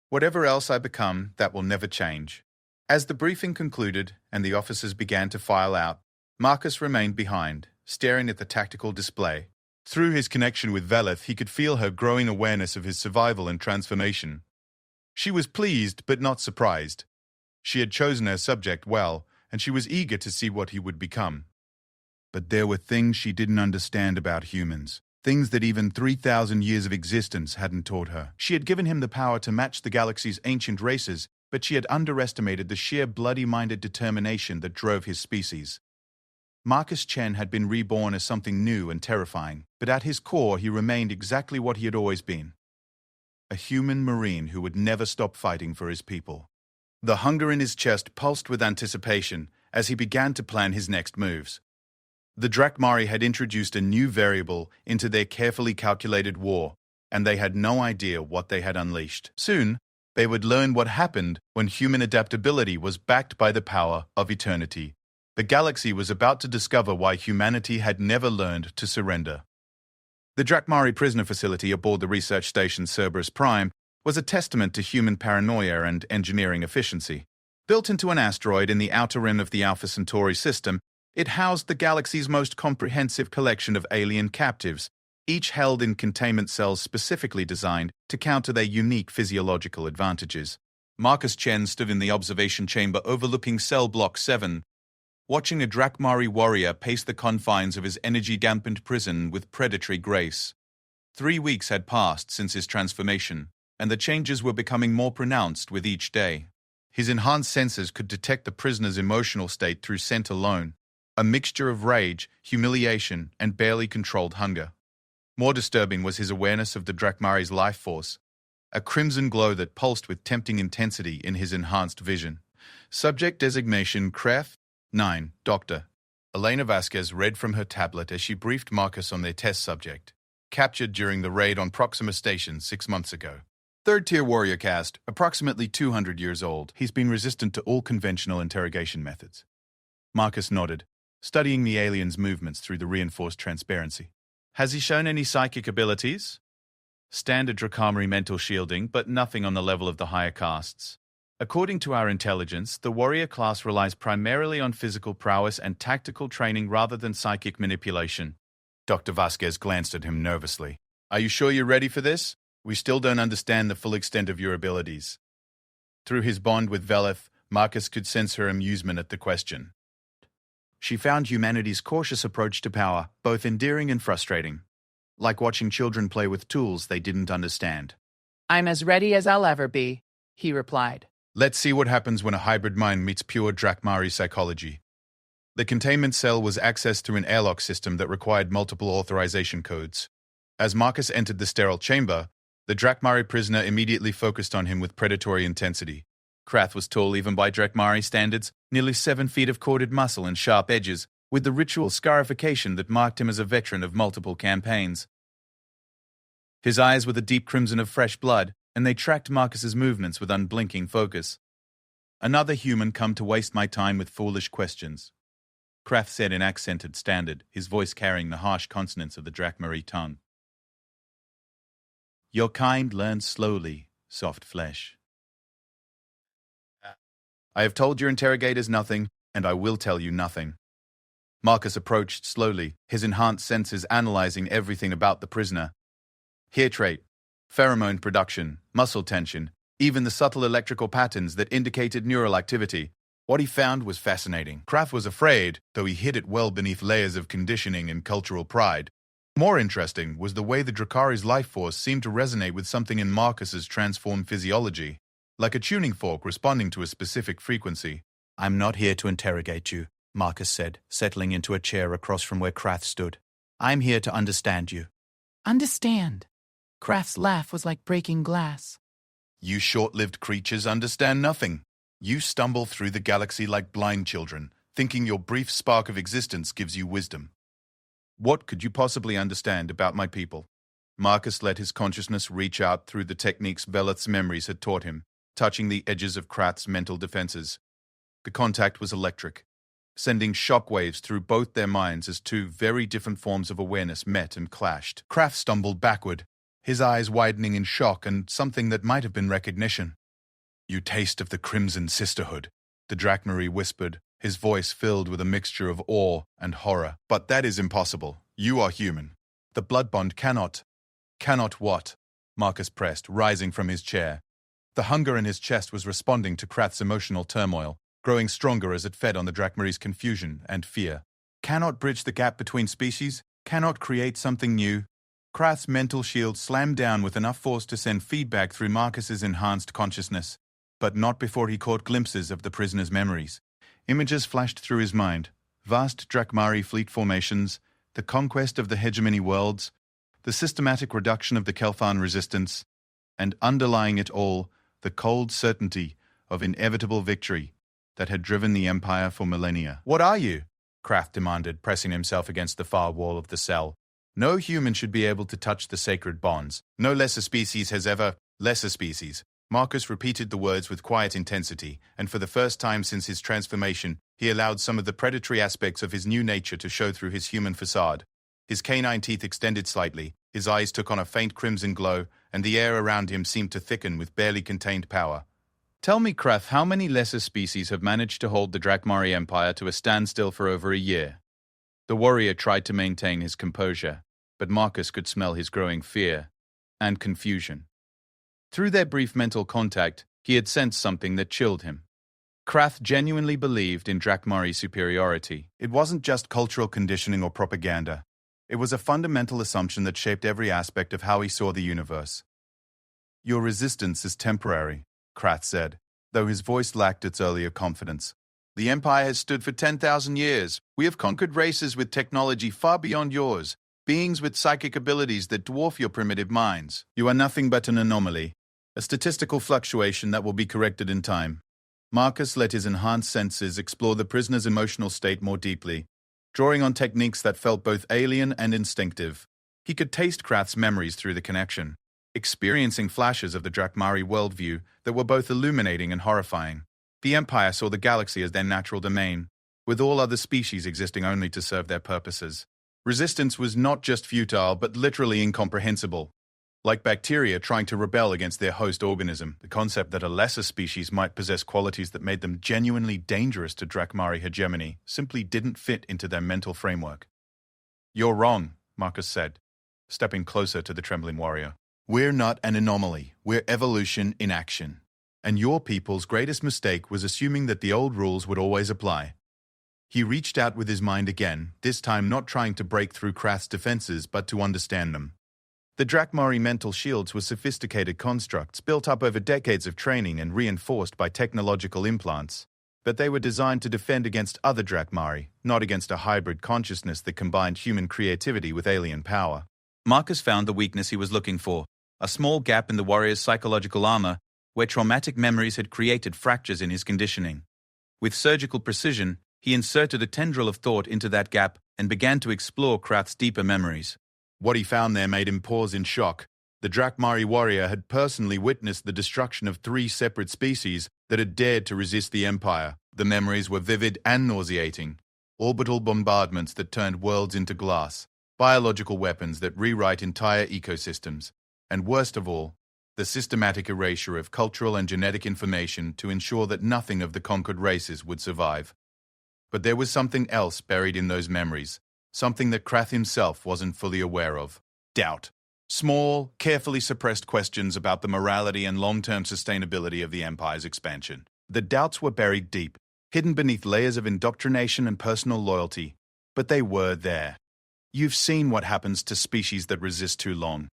Whatever else I become, that will never change. As the briefing concluded and the officers began to file out, Marcus remained behind, staring at the tactical display. Through his connection with Velith, he could feel her growing awareness of his survival and transformation. She was pleased but not surprised. She had chosen her subject well, and she was eager to see what he would become. But there were things she didn't understand about humans, things that even 3,000 years of existence hadn't taught her. She had given him the power to match the galaxy's ancient races, but she had underestimated the sheer bloody-minded determination that drove his species. Marcus Chen had been reborn as something new and terrifying, but at his core he remained exactly what he had always been. A human Marine who would never stop fighting for his people. The hunger in his chest pulsed with anticipation as he began to plan his next moves. The Drakmari had introduced a new variable into their carefully calculated war, and they had no idea what they had unleashed. Soon, they would learn what happened when human adaptability was backed by the power of eternity. The galaxy was about to discover why humanity had never learned to surrender. The Drakmari prisoner facility aboard the research station Cerberus Prime was a testament to human paranoia and engineering efficiency. Built into an asteroid in the outer rim of the Alpha Centauri system, it housed the galaxy's most comprehensive collection of alien captives, each held in containment cells specifically designed to counter their unique physiological advantages. Marcus Chen stood in the observation chamber overlooking Cell Block 7, watching a Drakmari warrior pace the confines of his energy-dampened prison with predatory grace. 3 weeks had passed since his transformation, and the changes were becoming more pronounced with each day. His enhanced sensors could detect the prisoner's emotional state through scent alone, a mixture of rage, humiliation, and barely controlled hunger. More disturbing was his awareness of the Drakmari's life force, a crimson glow that pulsed with tempting intensity in his enhanced vision. Subject designation Kref 9, Doctor. Elena Vasquez read from her tablet as she briefed Marcus on their test subject, captured during the raid on Proxima Station 6 months ago. Third-tier warrior caste, approximately 200 years old. He's been resistant to all conventional interrogation methods. Marcus nodded, studying the alien's movements through the reinforced transparency. Has he shown any psychic abilities? Standard Drakmari mental shielding, but nothing on the level of the higher castes. According to our intelligence, the warrior class relies primarily on physical prowess and tactical training rather than psychic manipulation. Dr. Vasquez glanced at him nervously. Are you sure you're ready for this? We still don't understand the full extent of your abilities. Through his bond with Veleth, Marcus could sense her amusement at the question. She found humanity's cautious approach to power both endearing and frustrating, like watching children play with tools they didn't understand. I'm as ready as I'll ever be, he replied. Let's see what happens when a hybrid mind meets pure Drakmari psychology. The containment cell was accessed through an airlock system that required multiple authorization codes. As Marcus entered the sterile chamber, the Drakmari prisoner immediately focused on him with predatory intensity. Krath was tall even by Drakmari standards, nearly 7 feet of corded muscle and sharp edges, with the ritual scarification that marked him as a veteran of multiple campaigns. His eyes were the deep crimson of fresh blood, and they tracked Marcus's movements with unblinking focus. Another human come to waste my time with foolish questions, Krath said in accented standard, his voice carrying the harsh consonants of the Drakmari tongue. Your kind learns slowly, soft flesh. I have told your interrogators nothing, and I will tell you nothing. Marcus approached slowly, his enhanced senses analyzing everything about the prisoner. Hair trait, pheromone production, muscle tension, even the subtle electrical patterns that indicated neural activity. What he found was fascinating. Krath was afraid, though he hid it well beneath layers of conditioning and cultural pride. More interesting was the way the Drakari's life force seemed to resonate with something in Marcus's transformed physiology, like a tuning fork responding to a specific frequency. I'm not here to interrogate you, Marcus said, settling into a chair across from where Krath stood. I'm here to understand you. Understand? Krath's laugh was like breaking glass. You short-lived creatures understand nothing. You stumble through the galaxy like blind children, thinking your brief spark of existence gives you wisdom. What could you possibly understand about my people? Marcus let his consciousness reach out through the techniques Veleth's memories had taught him, touching the edges of Krath's mental defenses. The contact was electric, sending shockwaves through both their minds as two very different forms of awareness met and clashed. Krath stumbled backward, his eyes widening in shock and something that might have been recognition. You taste of the Crimson Sisterhood, the Drakmari whispered, his voice filled with a mixture of awe and horror. But that is impossible. You are human. The blood bond cannot. Cannot what? Marcus pressed, rising from his chair. The hunger in his chest was responding to Krath's emotional turmoil, growing stronger as it fed on the Drakmari's confusion and fear. Cannot bridge the gap between species? Cannot create something new? Krath's mental shield slammed down with enough force to send feedback through Marcus's enhanced consciousness, but not before he caught glimpses of the prisoner's memories. Images flashed through his mind, vast Drakmari fleet formations, the conquest of the hegemony worlds, the systematic reduction of the Kelthan resistance, and underlying it all, the cold certainty of inevitable victory that had driven the Empire for millennia. What are you? Krath demanded, pressing himself against the far wall of the cell. No human should be able to touch the sacred bonds. No lesser species has ever... Lesser species. Marcus repeated the words with quiet intensity, and for the first time since his transformation, he allowed some of the predatory aspects of his new nature to show through his human facade. His canine teeth extended slightly, his eyes took on a faint crimson glow, and the air around him seemed to thicken with barely contained power. Tell me, Krath, how many lesser species have managed to hold the Drakmari Empire to a standstill for over a year? The warrior tried to maintain his composure, but Marcus could smell his growing fear and confusion. Through their brief mental contact, he had sensed something that chilled him. Krath genuinely believed in Drakmari superiority. It wasn't just cultural conditioning or propaganda. It was a fundamental assumption that shaped every aspect of how he saw the universe. Your resistance is temporary, Krath said, though his voice lacked its earlier confidence. The Empire has stood for 10,000 years. We have conquered races with technology far beyond yours, beings with psychic abilities that dwarf your primitive minds. You are nothing but an anomaly, a statistical fluctuation that will be corrected in time. Marcus let his enhanced senses explore the prisoner's emotional state more deeply, drawing on techniques that felt both alien and instinctive. He could taste Krath's memories through the connection, experiencing flashes of the Drakmari worldview that were both illuminating and horrifying. The Empire saw the galaxy as their natural domain, with all other species existing only to serve their purposes. Resistance was not just futile, but literally incomprehensible. Like bacteria trying to rebel against their host organism, the concept that a lesser species might possess qualities that made them genuinely dangerous to Drakmari hegemony simply didn't fit into their mental framework. "You're wrong," Marcus said, stepping closer to the trembling warrior. "We're not an anomaly. We're evolution in action. And your people's greatest mistake was assuming that the old rules would always apply." He reached out with his mind again, this time not trying to break through Krath's defenses, but to understand them. The Drakmari mental shields were sophisticated constructs built up over decades of training and reinforced by technological implants, but they were designed to defend against other Drakmari, not against a hybrid consciousness that combined human creativity with alien power. Marcus found the weakness he was looking for, a small gap in the warrior's psychological armor where traumatic memories had created fractures in his conditioning. With surgical precision, he inserted a tendril of thought into that gap and began to explore Krath's deeper memories. What he found there made him pause in shock. The Drakmari warrior had personally witnessed the destruction of 3 separate species that had dared to resist the Empire. The memories were vivid and nauseating. Orbital bombardments that turned worlds into glass, biological weapons that rewrite entire ecosystems, and worst of all, the systematic erasure of cultural and genetic information to ensure that nothing of the conquered races would survive. But there was something else buried in those memories, something that Krath himself wasn't fully aware of. Doubt. Small, carefully suppressed questions about the morality and long-term sustainability of the Empire's expansion. The doubts were buried deep, hidden beneath layers of indoctrination and personal loyalty, but they were there. "You've seen what happens to species that resist too long,"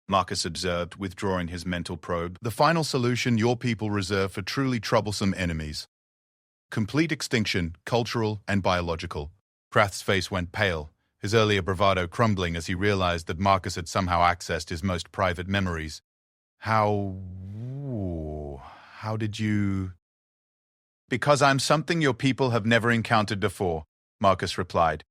Marcus observed, withdrawing his mental probe. "The final solution your people reserve for truly troublesome enemies. Complete extinction, cultural and biological." Krath's face went pale, his earlier bravado crumbling as he realized that Marcus had somehow accessed his most private memories. How did you... "Because I'm something your people have never encountered before," Marcus replied.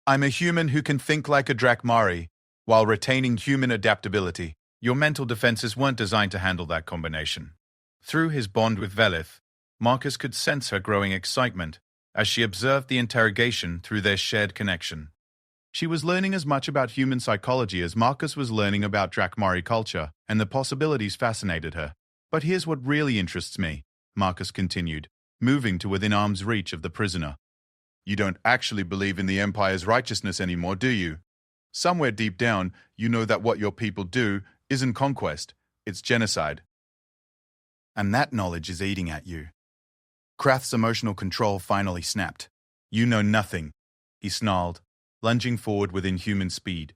"I'm a human who can think like a Drakmari, while retaining human adaptability. Your mental defenses weren't designed to handle that combination." Through his bond with Velith, Marcus could sense her growing excitement as she observed the interrogation through their shared connection. She was learning as much about human psychology as Marcus was learning about Drakmari culture, and the possibilities fascinated her. "But here's what really interests me," Marcus continued, moving to within arm's reach of the prisoner. "You don't actually believe in the Empire's righteousness anymore, do you? Somewhere deep down, you know that what your people do isn't conquest, it's genocide. And that knowledge is eating at you." Krath's emotional control finally snapped. "You know nothing," he snarled, lunging forward with inhuman speed.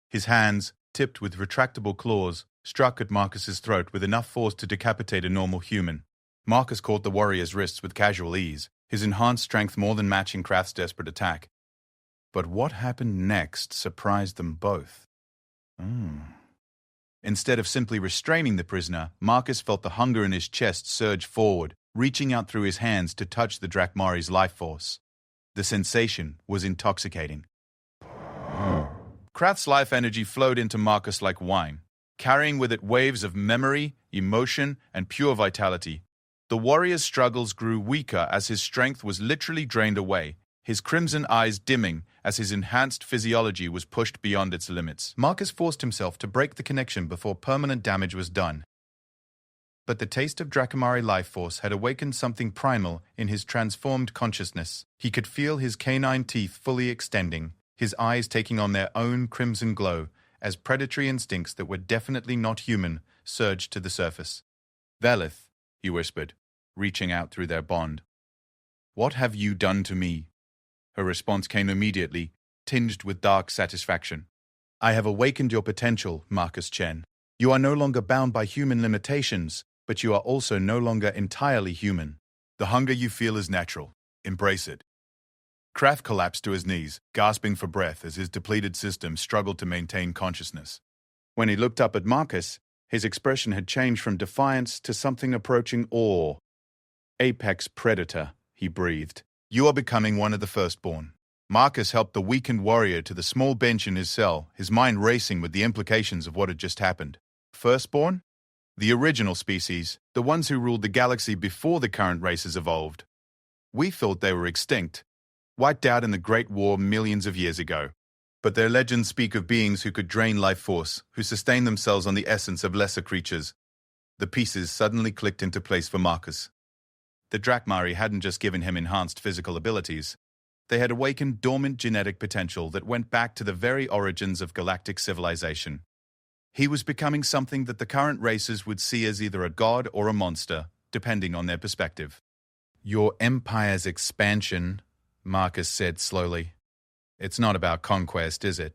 His hands, tipped with retractable claws, struck at Marcus's throat with enough force to decapitate a normal human. Marcus caught the warrior's wrists with casual ease, his enhanced strength more than matching Krath's desperate attack. But what happened next surprised them both. Instead of simply restraining the prisoner, Marcus felt the hunger in his chest surge forward, reaching out through his hands to touch the Drakmari's life force. The sensation was intoxicating. Krath's life energy flowed into Marcus like wine, carrying with it waves of memory, emotion, and pure vitality. The warrior's struggles grew weaker as his strength was literally drained away, his crimson eyes dimming as his enhanced physiology was pushed beyond its limits. Marcus forced himself to break the connection before permanent damage was done. But the taste of Drakmari life force had awakened something primal in his transformed consciousness. He could feel his canine teeth fully extending, his eyes taking on their own crimson glow, as predatory instincts that were definitely not human surged to the surface. "Velith," he whispered, reaching out through their bond. "What have you done to me?" Her response came immediately, tinged with dark satisfaction. "I have awakened your potential, Marcus Chen. You are no longer bound by human limitations, but you are also no longer entirely human. The hunger you feel is natural. Embrace it. Krath collapsed to his knees, gasping for breath as his depleted system struggled to maintain consciousness. When he looked up at Marcus, his expression had changed from defiance to something approaching awe. Apex predator, he breathed. You are becoming one of the firstborn. Marcus helped the weakened warrior to the small bench in his cell, his mind racing with the implications of what had just happened. Firstborn? The original species, the ones who ruled the galaxy before the current races evolved. We thought they were extinct, wiped out in the Great War millions of years ago. But their legends speak of beings who could drain life force, who sustain themselves on the essence of lesser creatures. The pieces suddenly clicked into place for Marcus. The Drakmari hadn't just given him enhanced physical abilities. They had awakened dormant genetic potential that went back to the very origins of galactic civilization. He was becoming something that the current races would see as either a god or a monster, depending on their perspective. Your empire's expansion, Marcus said slowly. It's not about conquest, is it?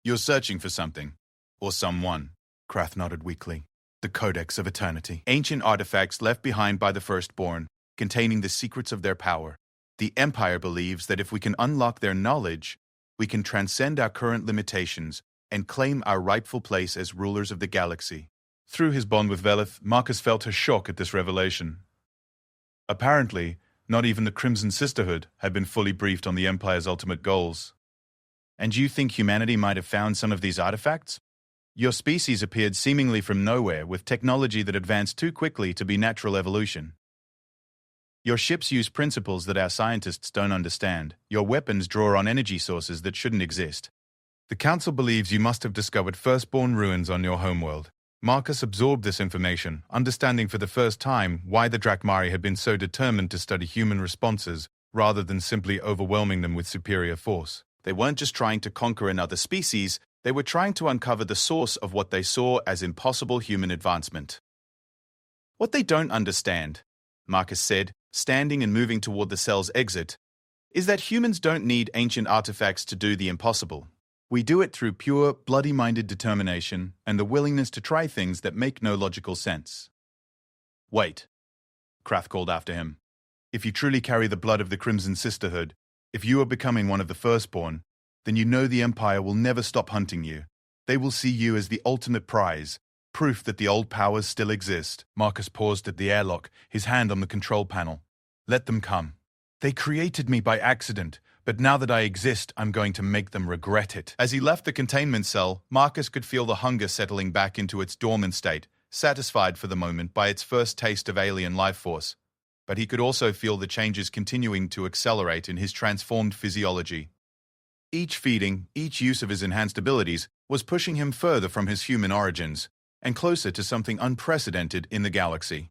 You're searching for something. Or someone. Krath nodded weakly. The Codex of Eternity. Ancient artifacts left behind by the Firstborn, containing the secrets of their power. The Empire believes that if we can unlock their knowledge, we can transcend our current limitations and claim our rightful place as rulers of the galaxy. Through his bond with Velith, Marcus felt a shock at this revelation. Apparently, not even the Crimson Sisterhood had been fully briefed on the Empire's ultimate goals. And you think humanity might have found some of these artifacts? Your species appeared seemingly from nowhere with technology that advanced too quickly to be natural evolution. Your ships use principles that our scientists don't understand. Your weapons draw on energy sources that shouldn't exist. The Council believes you must have discovered firstborn ruins on your homeworld. Marcus absorbed this information, understanding for the first time why the Drakmari had been so determined to study human responses rather than simply overwhelming them with superior force. They weren't just trying to conquer another species, they were trying to uncover the source of what they saw as impossible human advancement. What they don't understand, Marcus said, standing and moving toward the cell's exit, is that humans don't need ancient artifacts to do the impossible. We do it through pure, bloody-minded determination and the willingness to try things that make no logical sense. Wait, Krath called after him. If you truly carry the blood of the Crimson Sisterhood, if you are becoming one of the Firstborn, then you know the Empire will never stop hunting you. They will see you as the ultimate prize, proof that the old powers still exist. Marcus paused at the airlock, his hand on the control panel. Let them come. They created me by accident, but now that I exist, I'm going to make them regret it. As he left the containment cell, Marcus could feel the hunger settling back into its dormant state, satisfied for the moment by its first taste of alien life force. But he could also feel the changes continuing to accelerate in his transformed physiology. Each feeding, each use of his enhanced abilities was pushing him further from his human origins and closer to something unprecedented in the galaxy.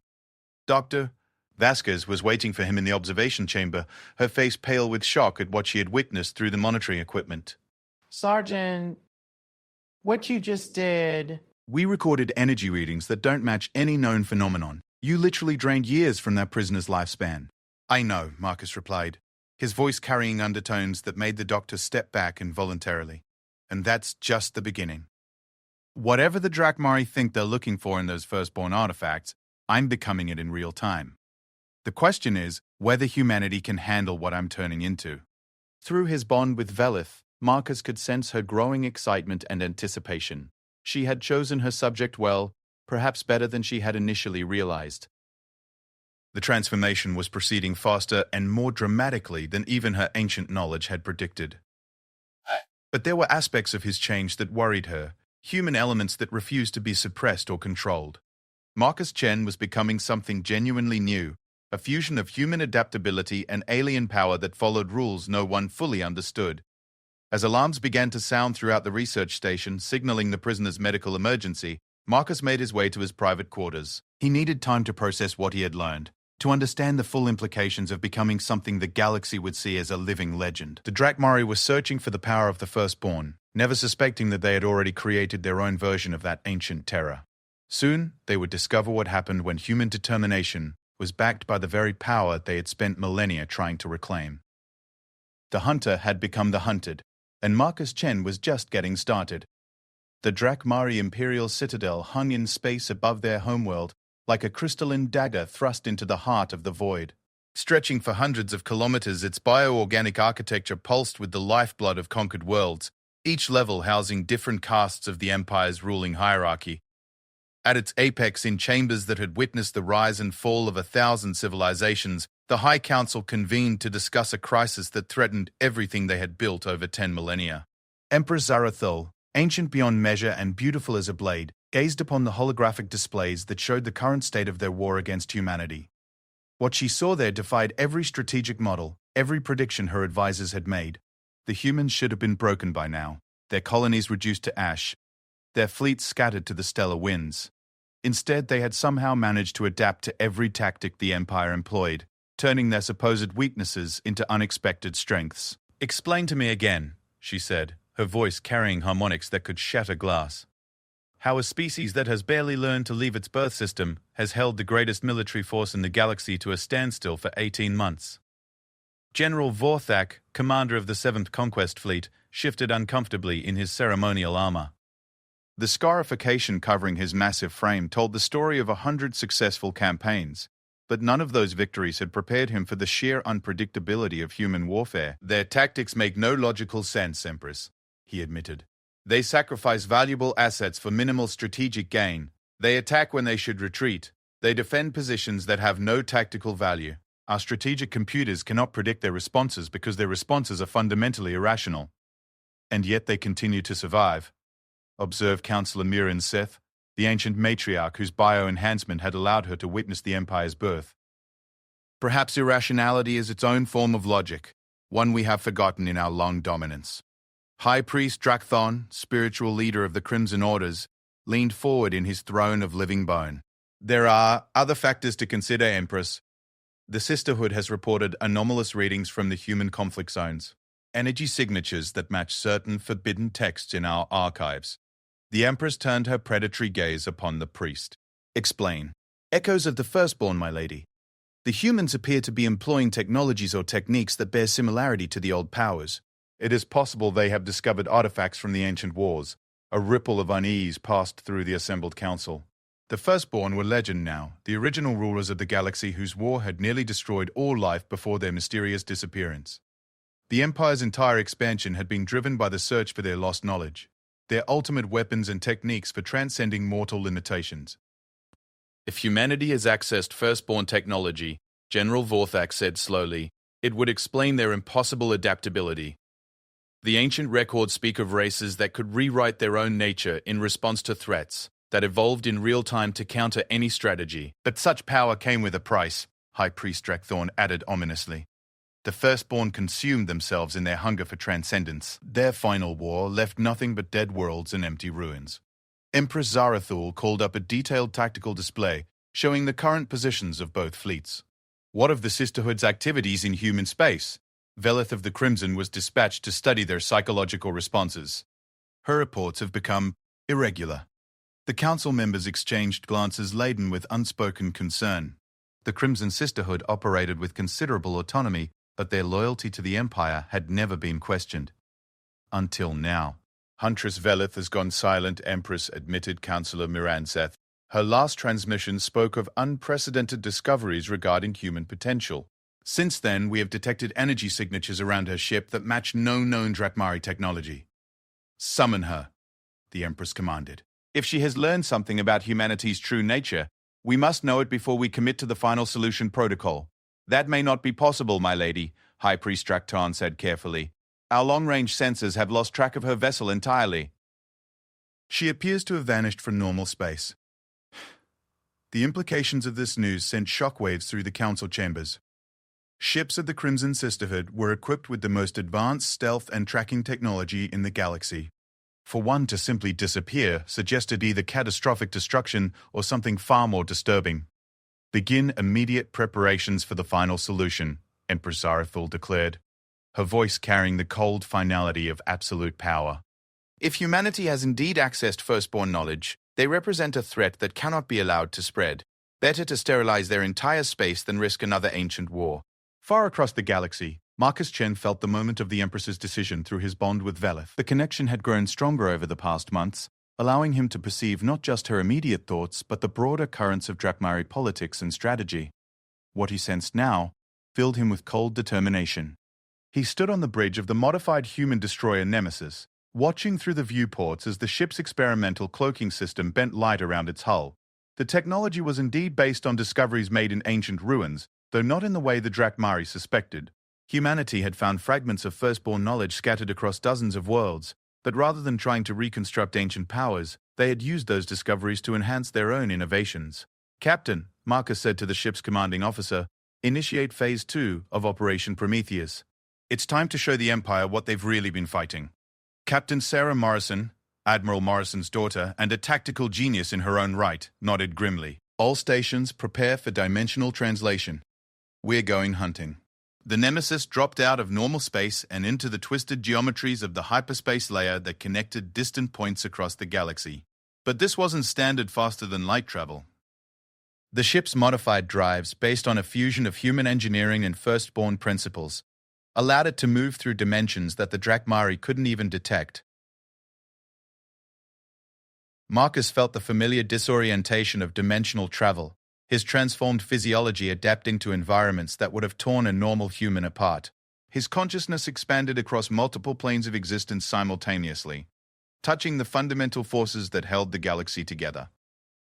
Dr. Vasquez was waiting for him in the observation chamber, her face pale with shock at what she had witnessed through the monitoring equipment. Sergeant, what you just did... We recorded energy readings that don't match any known phenomenon. You literally drained years from that prisoner's lifespan. I know, Marcus replied, his voice carrying undertones that made the doctor step back involuntarily. And that's just the beginning. Whatever the Drakmari think they're looking for in those firstborn artifacts, I'm becoming it in real time. The question is whether humanity can handle what I'm turning into. Through his bond with Velith, Marcus could sense her growing excitement and anticipation. She had chosen her subject well, perhaps better than she had initially realized. The transformation was proceeding faster and more dramatically than even her ancient knowledge had predicted. But there were aspects of his change that worried her, human elements that refused to be suppressed or controlled. Marcus Chen was becoming something genuinely new, a fusion of human adaptability and alien power that followed rules no one fully understood. As alarms began to sound throughout the research station, signaling the prisoner's medical emergency, Marcus made his way to his private quarters. He needed time to process what he had learned, to understand the full implications of becoming something the galaxy would see as a living legend. The Drakmari were searching for the power of the Firstborn, never suspecting that they had already created their own version of that ancient terror. Soon, they would discover what happened when human determination was backed by the very power they had spent millennia trying to reclaim. The hunter had become the hunted, and Marcus Chen was just getting started. The Drakmari Imperial Citadel hung in space above their homeworld, like a crystalline dagger thrust into the heart of the void. Stretching for hundreds of kilometers, its bioorganic architecture pulsed with the lifeblood of conquered worlds, each level housing different castes of the Empire's ruling hierarchy. At its apex, in chambers that had witnessed the rise and fall of 1,000 civilizations, the High Council convened to discuss a crisis that threatened everything they had built over 10 millennia. Empress Zarathul, ancient beyond measure and beautiful as a blade, gazed upon the holographic displays that showed the current state of their war against humanity. What she saw there defied every strategic model, every prediction her advisors had made. The humans should have been broken by now, their colonies reduced to ash, their fleets scattered to the stellar winds. Instead, they had somehow managed to adapt to every tactic the Empire employed, turning their supposed weaknesses into unexpected strengths. "Explain to me again," she said, her voice carrying harmonics that could shatter glass. "How a species that has barely learned to leave its birth system has held the greatest military force in the galaxy to a standstill for 18 months. General Vorthak, commander of the 7th Conquest Fleet, shifted uncomfortably in his ceremonial armor. The scarification covering his massive frame told the story of 100 successful campaigns, but none of those victories had prepared him for the sheer unpredictability of human warfare. "Their tactics make no logical sense, Empress," he admitted. "They sacrifice valuable assets for minimal strategic gain. They attack when they should retreat. They defend positions that have no tactical value. Our strategic computers cannot predict their responses because their responses are fundamentally irrational. And yet they continue to survive," observed Councillor Miran Seth, the ancient matriarch whose bio-enhancement had allowed her to witness the Empire's birth. "Perhaps irrationality is its own form of logic, one we have forgotten in our long dominance." High Priest Drakthon, spiritual leader of the Crimson Orders, leaned forward in his throne of living bone. "There are other factors to consider, Empress. The Sisterhood has reported anomalous readings from the human conflict zones, energy signatures that match certain forbidden texts in our archives." The Empress turned her predatory gaze upon the priest. "Explain." "Echoes of the Firstborn, my lady. The humans appear to be employing technologies or techniques that bear similarity to the old powers. It is possible they have discovered artifacts from the ancient wars." A ripple of unease passed through the assembled council. The Firstborn were legend now, the original rulers of the galaxy whose war had nearly destroyed all life before their mysterious disappearance. The Empire's entire expansion had been driven by the search for their lost knowledge, their ultimate weapons and techniques for transcending mortal limitations. "If humanity has accessed Firstborn technology," General Vorthak said slowly, "it would explain their impossible adaptability. The ancient records speak of races that could rewrite their own nature in response to threats, that evolved in real time to counter any strategy. But such power came with a price," High Priest Drakthorn added ominously. "The Firstborn consumed themselves in their hunger for transcendence. Their final war left nothing but dead worlds and empty ruins." Empress Zarathul called up a detailed tactical display showing the current positions of both fleets. "What of the Sisterhood's activities in human space?" Velith of the Crimson was dispatched to study their psychological responses. "Her reports have become irregular." The council members exchanged glances laden with unspoken concern. The Crimson Sisterhood operated with considerable autonomy, but their loyalty to the Empire had never been questioned. Until now. "Huntress Velith has gone silent," Empress admitted Councillor Miranseth. "Her last transmission spoke of unprecedented discoveries regarding human potential. Since then, we have detected energy signatures around her ship that match no known Drakmari technology." "Summon her," the Empress commanded. "If she has learned something about humanity's true nature, we must know it before we commit to the final solution protocol." "That may not be possible, my lady," High Priest Draktarn said carefully. "Our long-range sensors have lost track of her vessel entirely. She appears to have vanished from normal space." The implications of this news sent shockwaves through the council chambers. Ships of the Crimson Sisterhood were equipped with the most advanced stealth and tracking technology in the galaxy. For one to simply disappear suggested either catastrophic destruction or something far more disturbing. "Begin immediate preparations for the final solution," Empress Zarathul declared, her voice carrying the cold finality of absolute power. "If humanity has indeed accessed Firstborn knowledge, they represent a threat that cannot be allowed to spread. Better to sterilize their entire space than risk another ancient war." Far across the galaxy, Marcus Chen felt the moment of the Empress's decision through his bond with Velith. The connection had grown stronger over the past months, allowing him to perceive not just her immediate thoughts, but the broader currents of Drakmari politics and strategy. What he sensed now filled him with cold determination. He stood on the bridge of the modified human destroyer Nemesis, watching through the viewports as the ship's experimental cloaking system bent light around its hull. The technology was indeed based on discoveries made in ancient ruins, though not in the way the Drakmari suspected. Humanity had found fragments of firstborn knowledge scattered across dozens of worlds, but rather than trying to reconstruct ancient powers, they had used those discoveries to enhance their own innovations. "Captain," Marcus said to the ship's commanding officer, "initiate Phase 2 of Operation Prometheus. It's time to show the Empire what they've really been fighting." Captain Sarah Morrison, Admiral Morrison's daughter and a tactical genius in her own right, nodded grimly. "All stations prepare for dimensional translation. We're going hunting." The Nemesis dropped out of normal space and into the twisted geometries of the hyperspace layer that connected distant points across the galaxy. But this wasn't standard faster-than-light travel. The ship's modified drives, based on a fusion of human engineering and firstborn principles, allowed it to move through dimensions that the Drakmari couldn't even detect. Marcus felt the familiar disorientation of dimensional travel, his transformed physiology adapting to environments that would have torn a normal human apart. His consciousness expanded across multiple planes of existence simultaneously, touching the fundamental forces that held the galaxy together.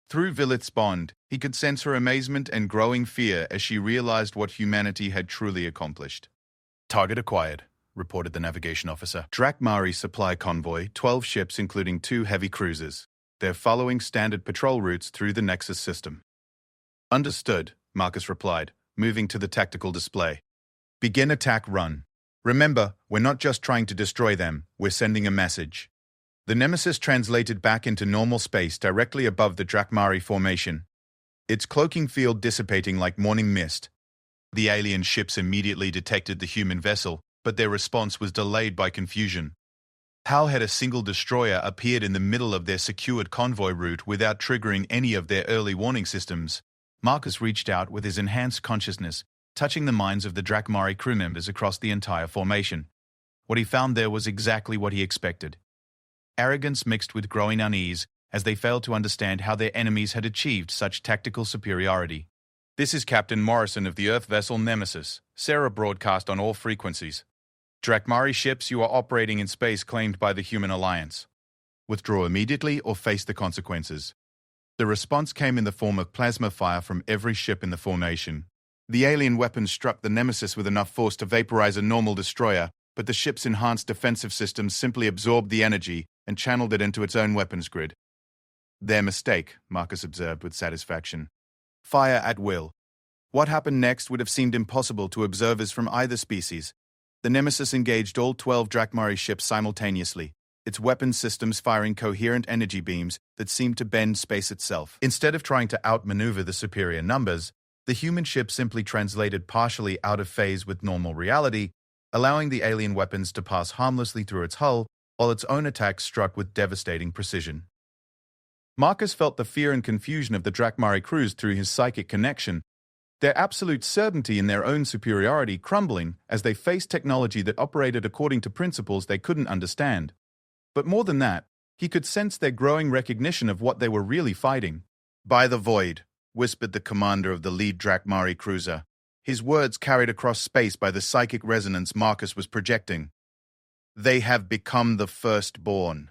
Through Vilith's bond, he could sense her amazement and growing fear as she realized what humanity had truly accomplished. "Target acquired," reported the navigation officer. "Drakmari supply convoy, 12 ships including 2 heavy cruisers. They're following standard patrol routes through the Nexus system." "Understood," Marcus replied, moving to the tactical display. "Begin attack run. Remember, we're not just trying to destroy them, we're sending a message." The Nemesis translated back into normal space directly above the Drakmari formation, its cloaking field dissipating like morning mist. The alien ships immediately detected the human vessel, but their response was delayed by confusion. How had a single destroyer appeared in the middle of their secured convoy route without triggering any of their early warning systems? Marcus reached out with his enhanced consciousness, touching the minds of the Drakmari crew members across the entire formation. What he found there was exactly what he expected. Arrogance mixed with growing unease as they failed to understand how their enemies had achieved such tactical superiority. "This is Captain Morrison of the Earth vessel Nemesis," Sarah broadcast on all frequencies. "Drakmari ships you are operating in space claimed by the Human Alliance. Withdraw immediately or face the consequences." The response came in the form of plasma fire from every ship in the formation. The alien weapons struck the Nemesis with enough force to vaporize a normal destroyer, but the ship's enhanced defensive systems simply absorbed the energy and channeled it into its own weapons grid. "Their mistake," Marcus observed with satisfaction. "Fire at will." What happened next would have seemed impossible to observers from either species. The Nemesis engaged all 12 Drakmari ships simultaneously, its weapons systems firing coherent energy beams that seemed to bend space itself. Instead of trying to outmaneuver the superior numbers, the human ship simply translated partially out of phase with normal reality, allowing the alien weapons to pass harmlessly through its hull, while its own attacks struck with devastating precision. Marcus felt the fear and confusion of the Drakmari crews through his psychic connection, their absolute certainty in their own superiority crumbling as they faced technology that operated according to principles they couldn't understand. But more than that, he could sense their growing recognition of what they were really fighting. "By the void," whispered the commander of the lead Drakmari cruiser, his words carried across space by the psychic resonance Marcus was projecting. "They have become the firstborn."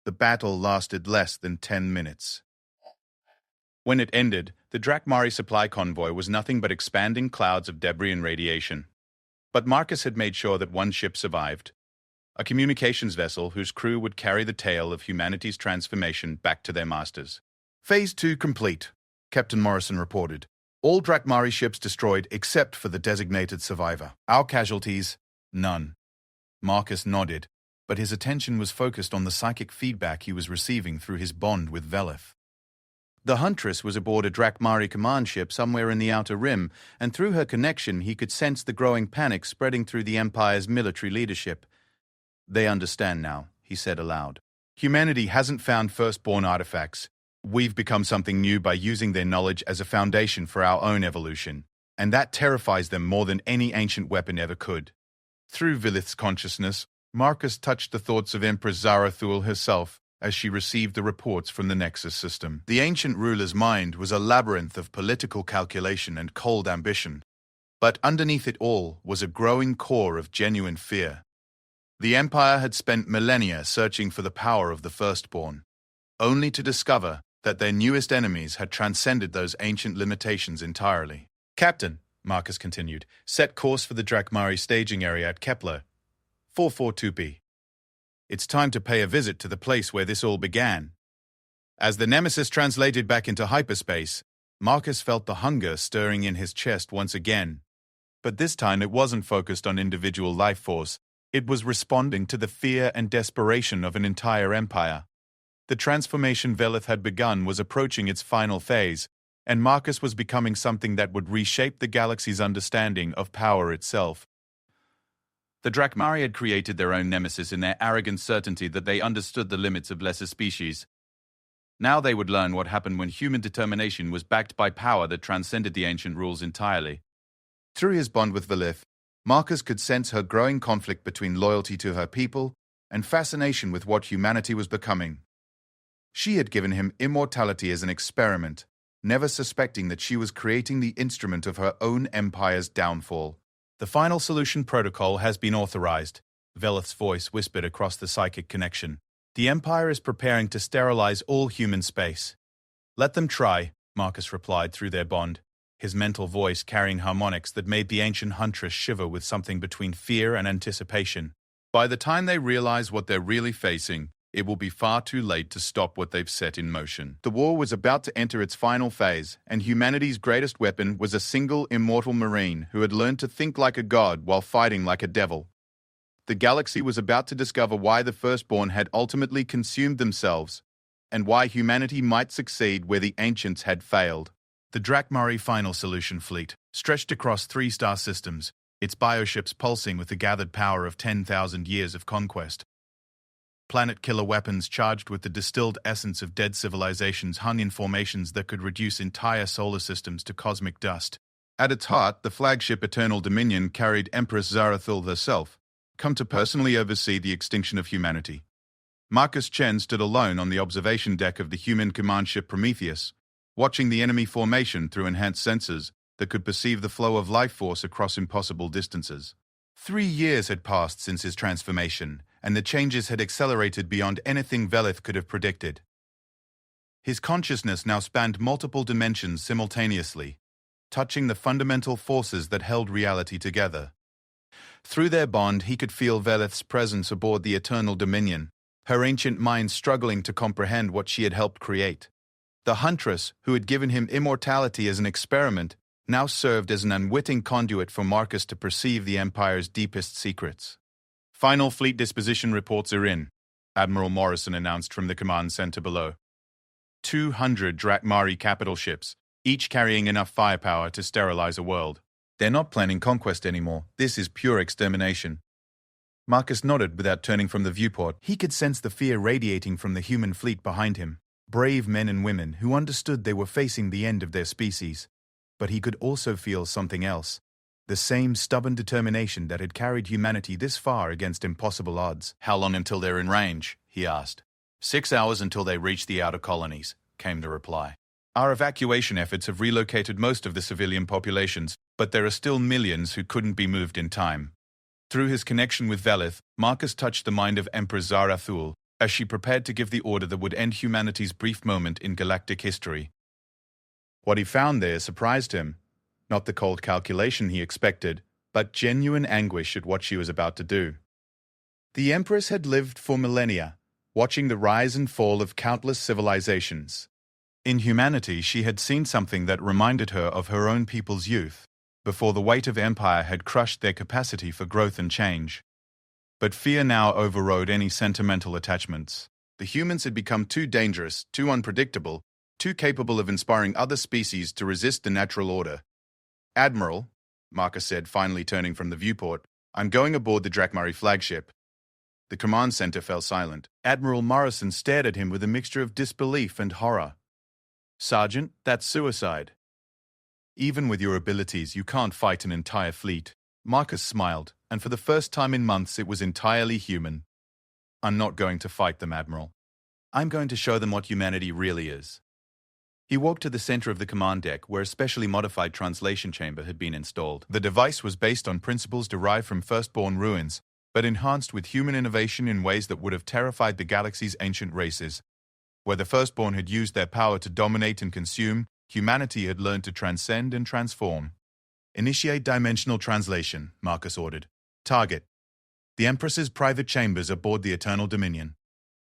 The battle lasted less than 10 minutes. When it ended, the Drakmari supply convoy was nothing but expanding clouds of debris and radiation. But Marcus had made sure that one ship survived, a communications vessel whose crew would carry the tale of humanity's transformation back to their masters. "Phase 2 complete," Captain Morrison reported. "All Drakmari ships destroyed except for the designated survivor. Our casualties, none." Marcus nodded, but his attention was focused on the psychic feedback he was receiving through his bond with Velith. The Huntress was aboard a Drakmari command ship somewhere in the Outer Rim, and through her connection he could sense the growing panic spreading through the Empire's military leadership. "They understand now," he said aloud. "Humanity hasn't found firstborn artifacts. We've become something new by using their knowledge as a foundation for our own evolution, and that terrifies them more than any ancient weapon ever could." Through Vilith's consciousness, Marcus touched the thoughts of Empress Zarathul herself as she received the reports from the Nexus system. The ancient ruler's mind was a labyrinth of political calculation and cold ambition. But underneath it all was a growing core of genuine fear. The Empire had spent millennia searching for the power of the Firstborn, only to discover that their newest enemies had transcended those ancient limitations entirely. Captain, Marcus continued, set course for the Drakmari staging area at Kepler 442b. It's time to pay a visit to the place where this all began. As the Nemesis translated back into hyperspace, Marcus felt the hunger stirring in his chest once again. But this time it wasn't focused on individual life force. It was responding to the fear and desperation of an entire empire. The transformation Velith had begun was approaching its final phase, and Marcus was becoming something that would reshape the galaxy's understanding of power itself. The Drakmari had created their own nemesis in their arrogant certainty that they understood the limits of lesser species. Now they would learn what happened when human determination was backed by power that transcended the ancient rules entirely. Through his bond with Velith, Marcus could sense her growing conflict between loyalty to her people and fascination with what humanity was becoming. She had given him immortality as an experiment, never suspecting that she was creating the instrument of her own empire's downfall. The final solution protocol has been authorized, Velith's voice whispered across the psychic connection. The Empire is preparing to sterilize all human space. Let them try, Marcus replied through their bond, his mental voice carrying harmonics that made the ancient huntress shiver with something between fear and anticipation. By the time they realize what they're really facing, it will be far too late to stop what they've set in motion. The war was about to enter its final phase, and humanity's greatest weapon was a single immortal marine who had learned to think like a god while fighting like a devil. The galaxy was about to discover why the Firstborn had ultimately consumed themselves, and why humanity might succeed where the ancients had failed. The Drakmari Final Solution Fleet stretched across 3-star systems, its bioships pulsing with the gathered power of 10,000 years of conquest. Planet-killer weapons charged with the distilled essence of dead civilizations hung in formations that could reduce entire solar systems to cosmic dust. At its heart, the flagship Eternal Dominion carried Empress Zarathul herself, come to personally oversee the extinction of humanity. Marcus Chen stood alone on the observation deck of the human command ship Prometheus, watching the enemy formation through enhanced sensors that could perceive the flow of life force across impossible distances. 3 years had passed since his transformation, and the changes had accelerated beyond anything Velith could have predicted. His consciousness now spanned multiple dimensions simultaneously, touching the fundamental forces that held reality together. Through their bond, he could feel Velith's presence aboard the Eternal Dominion, her ancient mind struggling to comprehend what she had helped create. The Huntress, who had given him immortality as an experiment, now served as an unwitting conduit for Marcus to perceive the Empire's deepest secrets. Final fleet disposition reports are in, Admiral Morrison announced from the command center below. 200 Drakmari capital ships, each carrying enough firepower to sterilize a world. They're not planning conquest anymore. This is pure extermination. Marcus nodded without turning from the viewport. He could sense the fear radiating from the human fleet behind him. Brave men and women who understood they were facing the end of their species. But he could also feel something else. The same stubborn determination that had carried humanity this far against impossible odds. How long until they're in range? He asked. 6 hours until they reach the outer colonies, came the reply. Our evacuation efforts have relocated most of the civilian populations, but there are still millions who couldn't be moved in time. Through his connection with Velith, Marcus touched the mind of Empress Zarathul as she prepared to give the order that would end humanity's brief moment in galactic history. What he found there surprised him. Not the cold calculation he expected, but genuine anguish at what she was about to do. The Empress had lived for millennia, watching the rise and fall of countless civilizations. In humanity, she had seen something that reminded her of her own people's youth, before the weight of empire had crushed their capacity for growth and change. But fear now overrode any sentimental attachments. The humans had become too dangerous, too unpredictable, too capable of inspiring other species to resist the natural order. Admiral, Marcus said, finally turning from the viewport, I'm going aboard the Drakmari flagship. The command center fell silent. Admiral Morrison stared at him with a mixture of disbelief and horror. Sergeant, that's suicide. Even with your abilities, you can't fight an entire fleet. Marcus smiled, and for the first time in months it was entirely human. I'm not going to fight them, Admiral. I'm going to show them what humanity really is. He walked to the center of the command deck where a specially modified translation chamber had been installed. The device was based on principles derived from Firstborn ruins, but enhanced with human innovation in ways that would have terrified the galaxy's ancient races. Where the Firstborn had used their power to dominate and consume, humanity had learned to transcend and transform. Initiate dimensional translation, Marcus ordered. Target: the Empress's private chambers aboard the Eternal Dominion.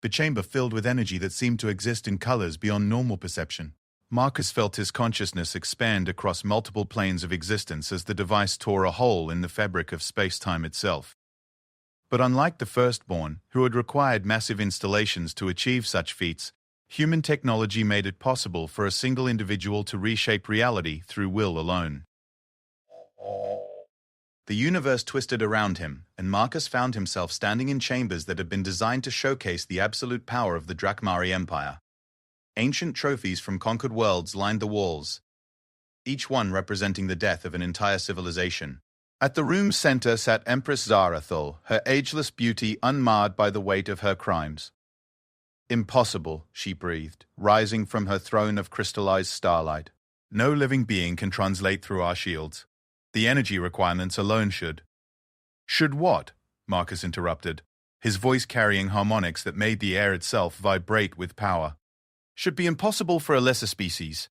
The chamber filled with energy that seemed to exist in colors beyond normal perception. Marcus felt his consciousness expand across multiple planes of existence as the device tore a hole in the fabric of space-time itself. But unlike the Firstborn, who had required massive installations to achieve such feats, human technology made it possible for a single individual to reshape reality through will alone. The universe twisted around him, and Marcus found himself standing in chambers that had been designed to showcase the absolute power of the Drakmari Empire. Ancient trophies from conquered worlds lined the walls, each one representing the death of an entire civilization. At the room's center sat Empress Zarathul, her ageless beauty unmarred by the weight of her crimes. Impossible, she breathed, rising from her throne of crystallized starlight. No living being can translate through our shields. The energy requirements alone should. Should what? Marcus interrupted, his voice carrying harmonics that made the air itself vibrate with power. Should be impossible for a lesser species.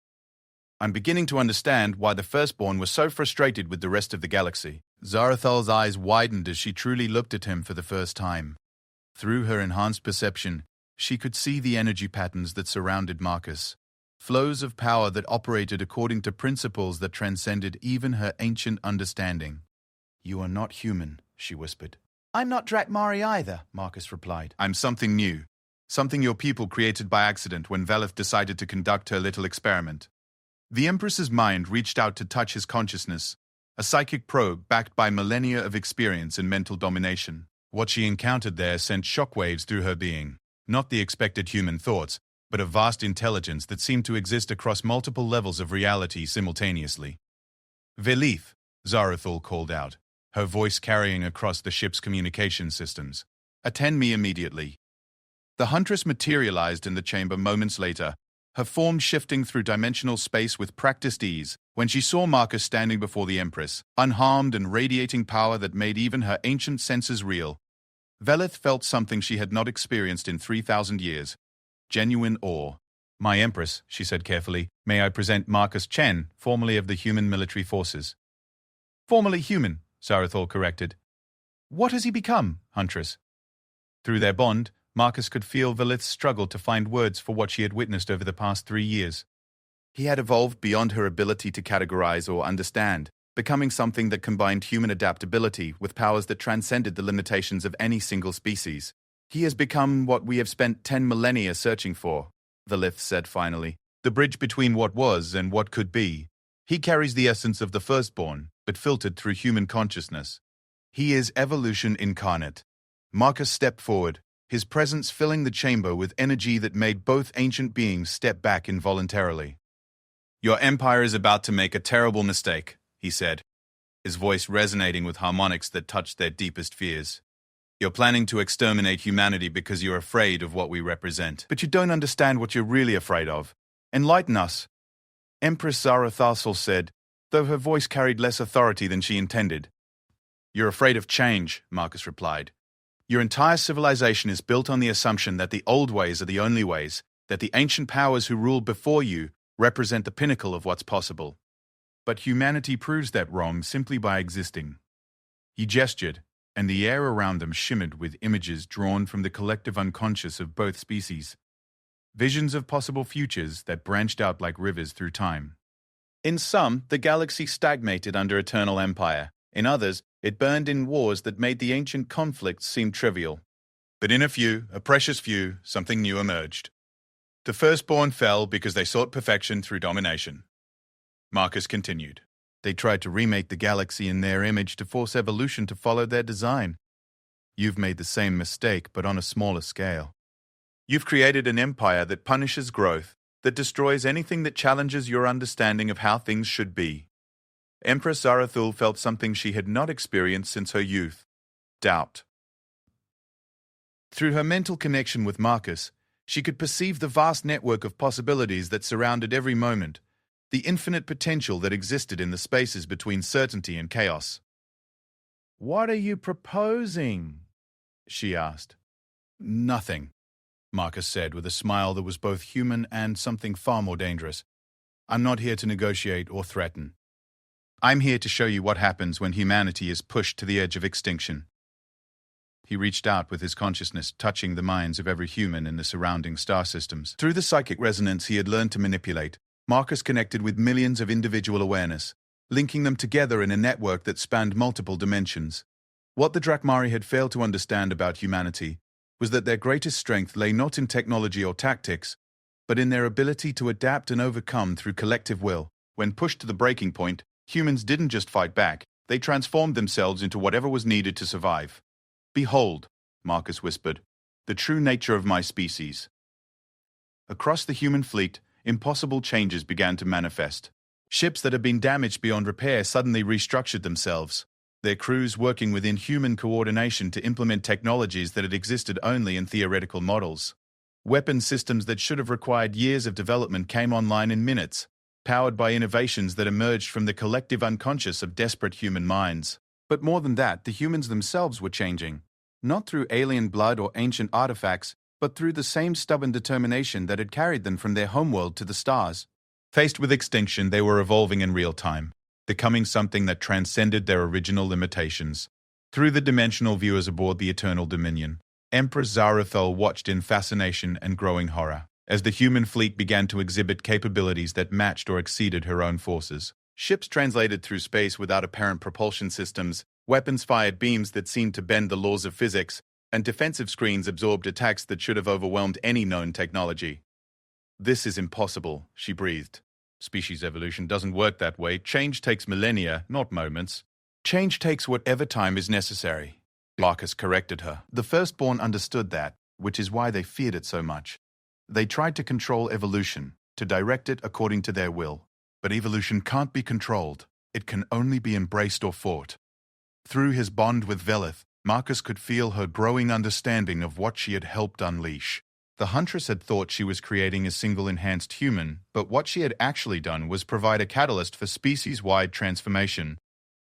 I'm beginning to understand why the Firstborn was so frustrated with the rest of the galaxy. Zarathul's eyes widened as she truly looked at him for the first time. Through her enhanced perception, she could see the energy patterns that surrounded Marcus. Flows of power that operated according to principles that transcended even her ancient understanding. You are not human, she whispered. I'm not Drakmari either, Marcus replied. I'm something new. Something your people created by accident when Velith decided to conduct her little experiment. The Empress's mind reached out to touch his consciousness, a psychic probe backed by millennia of experience in mental domination. What she encountered there sent shockwaves through her being. Not the expected human thoughts, but a vast intelligence that seemed to exist across multiple levels of reality simultaneously. Velith, Zarathul called out, her voice carrying across the ship's communication systems. Attend me immediately. The Huntress materialized in the chamber moments later, her form shifting through dimensional space with practiced ease when she saw Marcus standing before the Empress, unharmed and radiating power that made even her ancient senses real. Velith felt something she had not experienced in 3,000 years. Genuine awe. My Empress, she said carefully, may I present Marcus Chen, formerly of the human military forces. Formerly human, Zarathul corrected. What has he become, Huntress? Through their bond, Marcus could feel Velith's struggle to find words for what she had witnessed over the past 3 years. He had evolved beyond her ability to categorize or understand, becoming something that combined human adaptability with powers that transcended the limitations of any single species. He has become what we have spent 10 millennia searching for, Velith said finally, the bridge between what was and what could be. He carries the essence of the Firstborn, but filtered through human consciousness. He is evolution incarnate. Marcus stepped forward, his presence filling the chamber with energy that made both ancient beings step back involuntarily. Your empire is about to make a terrible mistake, he said, his voice resonating with harmonics that touched their deepest fears. You're planning to exterminate humanity because you're afraid of what we represent. But you don't understand what you're really afraid of. Enlighten us. Empress Zarathul said, though her voice carried less authority than she intended. You're afraid of change, Marcus replied. Your entire civilization is built on the assumption that the old ways are the only ways, that the ancient powers who ruled before you represent the pinnacle of what's possible. But humanity proves that wrong simply by existing. He gestured, and the air around them shimmered with images drawn from the collective unconscious of both species. Visions of possible futures that branched out like rivers through time. In some, the galaxy stagnated under eternal empire. In others, it burned in wars that made the ancient conflicts seem trivial. But in a precious few, something new emerged. The Firstborn fell because they sought perfection through domination. Marcus continued. They tried to remake the galaxy in their image to force evolution to follow their design. You've made the same mistake, but on a smaller scale. You've created an empire that punishes growth, that destroys anything that challenges your understanding of how things should be. Empress Zarathul felt something she had not experienced since her youth. Doubt. Through her mental connection with Marcus, She could perceive the vast network of possibilities that surrounded every moment, the infinite potential that existed in the spaces between certainty and chaos. "What are you proposing?" she asked. "Nothing," Marcus said with a smile that was both human and something far more dangerous. "I'm not here to negotiate or threaten. I'm here to show you what happens when humanity is pushed to the edge of extinction." He reached out with his consciousness, touching the minds of every human in the surrounding star systems. Through the psychic resonance he had learned to manipulate, Marcus connected with millions of individual awareness, linking them together in a network that spanned multiple dimensions. What the Drakmari had failed to understand about humanity was that their greatest strength lay not in technology or tactics, but in their ability to adapt and overcome through collective will. When pushed to the breaking point, humans didn't just fight back, they transformed themselves into whatever was needed to survive. "Behold," Marcus whispered, "the true nature of my species." Across the human fleet, impossible changes began to manifest. Ships that had been damaged beyond repair suddenly restructured themselves, their crews working within human coordination to implement technologies that had existed only in theoretical models. Weapon systems that should have required years of development came online in minutes, powered by innovations that emerged from the collective unconscious of desperate human minds. But more than that, the humans themselves were changing, not through alien blood or ancient artifacts, but through the same stubborn determination that had carried them from their homeworld to the stars. Faced with extinction, they were evolving in real time, becoming something that transcended their original limitations. Through the dimensional viewers aboard the Eternal Dominion, Empress Zarathul watched in fascination and growing horror, as the human fleet began to exhibit capabilities that matched or exceeded her own forces. Ships translated through space without apparent propulsion systems, weapons fired beams that seemed to bend the laws of physics, and defensive screens absorbed attacks that should have overwhelmed any known technology. "This is impossible," she breathed. "Species evolution doesn't work that way. Change takes millennia, not moments. Change takes whatever time is necessary." Marcus corrected her. The Firstborn understood that, which is why they feared it so much. They tried to control evolution, to direct it according to their will. But evolution can't be controlled. It can only be embraced or fought. Through his bond with Velith, Marcus could feel her growing understanding of what she had helped unleash. The Huntress had thought she was creating a single enhanced human, but what she had actually done was provide a catalyst for species-wide transformation.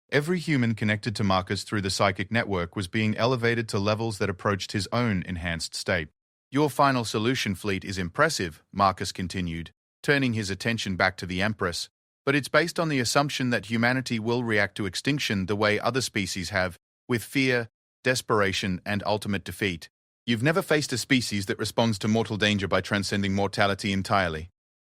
Every human connected to Marcus through the psychic network was being elevated to levels that approached his own enhanced state. "Your final solution fleet is impressive," Marcus continued, turning his attention back to the Empress, "but it's based on the assumption that humanity will react to extinction the way other species have, with fear, desperation, and ultimate defeat. You've never faced a species that responds to mortal danger by transcending mortality entirely."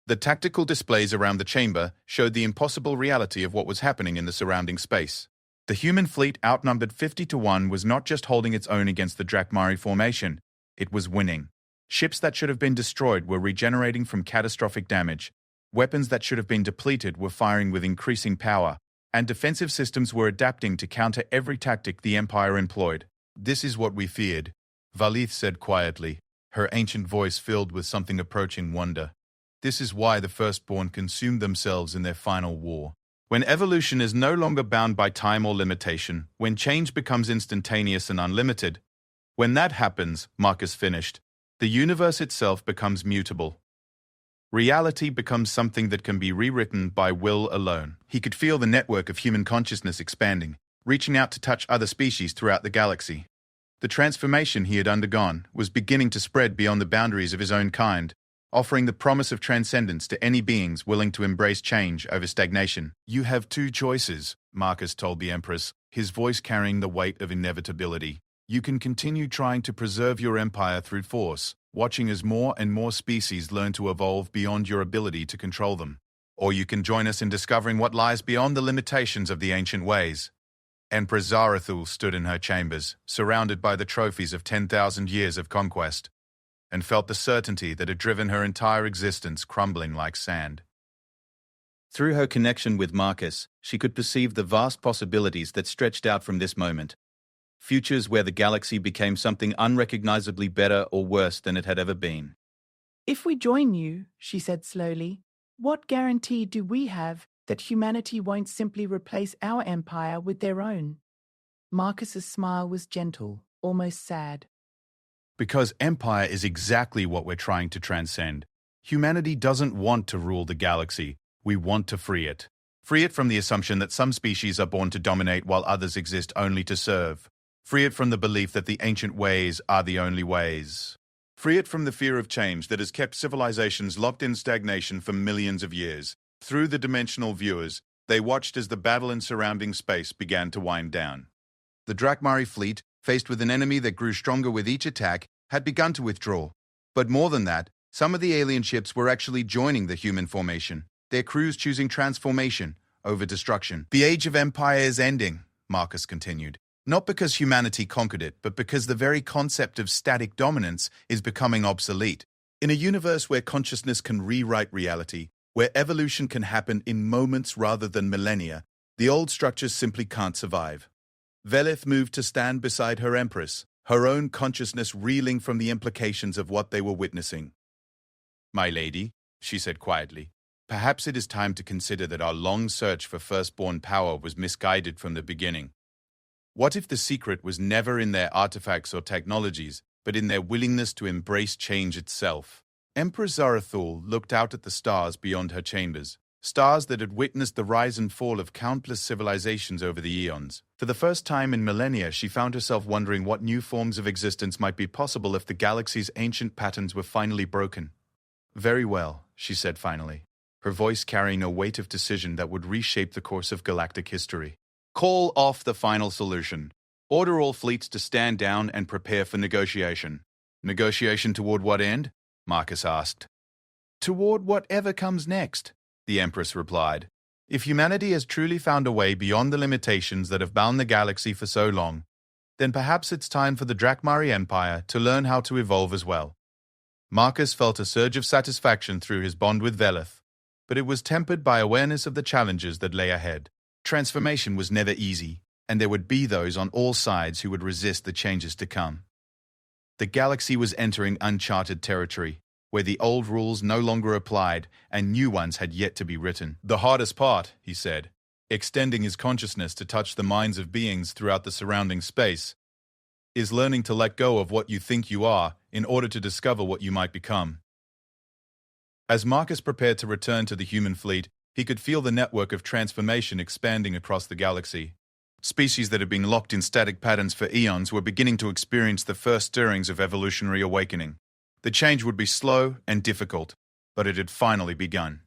The tactical displays around the chamber showed the impossible reality of what was happening in the surrounding space. The human fleet, outnumbered 50-1, was not just holding its own against the Drakmari formation, it was winning. Ships that should have been destroyed were regenerating from catastrophic damage. Weapons that should have been depleted were firing with increasing power, and defensive systems were adapting to counter every tactic the Empire employed. "This is what we feared," Valith said quietly, her ancient voice filled with something approaching wonder. "This is why the Firstborn consumed themselves in their final war. When evolution is no longer bound by time or limitation, when change becomes instantaneous and unlimited, when that happens," Marcus finished, "the universe itself becomes mutable. Reality becomes something that can be rewritten by will alone." He could feel the network of human consciousness expanding, reaching out to touch other species throughout the galaxy. The transformation he had undergone was beginning to spread beyond the boundaries of his own kind, offering the promise of transcendence to any beings willing to embrace change over stagnation. "You have two choices," Marcus told the Empress, his voice carrying the weight of inevitability. "You can continue trying to preserve your empire through force, watching as more and more species learn to evolve beyond your ability to control them. Or you can join us in discovering what lies beyond the limitations of the ancient ways." Empress Zarathul stood in her chambers, surrounded by the trophies of 10,000 years of conquest, and felt the certainty that had driven her entire existence crumbling like sand. Through her connection with Marcus, she could perceive the vast possibilities that stretched out from this moment. Futures where the galaxy became something unrecognizably better or worse than it had ever been. "If we join you," she said slowly, "what guarantee do we have that humanity won't simply replace our empire with their own?" Marcus's smile was gentle, almost sad. Because empire is exactly what we're trying to transcend. Humanity doesn't want to rule the galaxy. We want to free it. Free it from the assumption that some species are born to dominate while others exist only to serve. Free it from the belief that the ancient ways are the only ways. Free it from the fear of change that has kept civilizations locked in stagnation for millions of years. Through the dimensional viewers, they watched as the battle in surrounding space began to wind down. The Drakmari fleet, faced with an enemy that grew stronger with each attack, had begun to withdraw. But more than that, some of the alien ships were actually joining the human formation, their crews choosing transformation over destruction. The Age of Empire is ending, Marcus continued. Not because humanity conquered it, but because the very concept of static dominance is becoming obsolete. In a universe where consciousness can rewrite reality, where evolution can happen in moments rather than millennia, the old structures simply can't survive. Velith moved to stand beside her empress, her own consciousness reeling from the implications of what they were witnessing. "My lady," she said quietly, "perhaps it is time to consider that our long search for firstborn power was misguided from the beginning. What if the secret was never in their artifacts or technologies, but in their willingness to embrace change itself?" Empress Zarathul looked out at the stars beyond her chambers, stars that had witnessed the rise and fall of countless civilizations over the eons. For the first time in millennia, she found herself wondering what new forms of existence might be possible if the galaxy's ancient patterns were finally broken. "Very well," she said finally, her voice carrying a weight of decision that would reshape the course of galactic history. "Call off the final solution. Order all fleets to stand down and prepare for negotiation." "Negotiation toward what end?" Marcus asked. "Toward whatever comes next," the Empress replied. "If humanity has truly found a way beyond the limitations that have bound the galaxy for so long, then perhaps it's time for the Drakmari Empire to learn how to evolve as well." Marcus felt a surge of satisfaction through his bond with Velith, but it was tempered by awareness of the challenges that lay ahead. Transformation was never easy, and there would be those on all sides who would resist the changes to come. The galaxy was entering uncharted territory, where the old rules no longer applied and new ones had yet to be written. "The hardest part," he said, extending his consciousness to touch the minds of beings throughout the surrounding space, "is learning to let go of what you think you are in order to discover what you might become." As Marcus prepared to return to the human fleet, he could feel the network of transformation expanding across the galaxy. Species that had been locked in static patterns for eons were beginning to experience the first stirrings of evolutionary awakening. The change would be slow and difficult, but it had finally begun.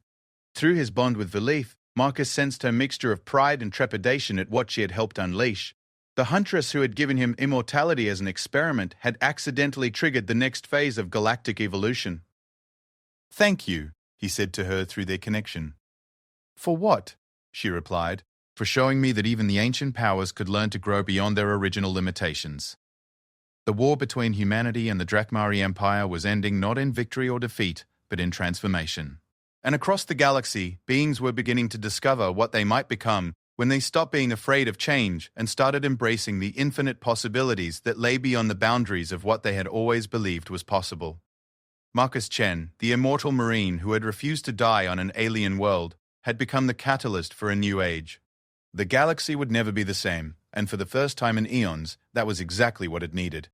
Through his bond with Velith, Marcus sensed her mixture of pride and trepidation at what she had helped unleash. The huntress who had given him immortality as an experiment had accidentally triggered the next phase of galactic evolution. "Thank you," he said to her through their connection. "For what?" she replied. "For showing me that even the ancient powers could learn to grow beyond their original limitations." The war between humanity and the Drakmari Empire was ending not in victory or defeat, but in transformation. And across the galaxy, beings were beginning to discover what they might become when they stopped being afraid of change and started embracing the infinite possibilities that lay beyond the boundaries of what they had always believed was possible. Marcus Chen, the immortal marine who had refused to die on an alien world, had become the catalyst for a new age. The galaxy would never be the same, and for the first time in eons, that was exactly what it needed.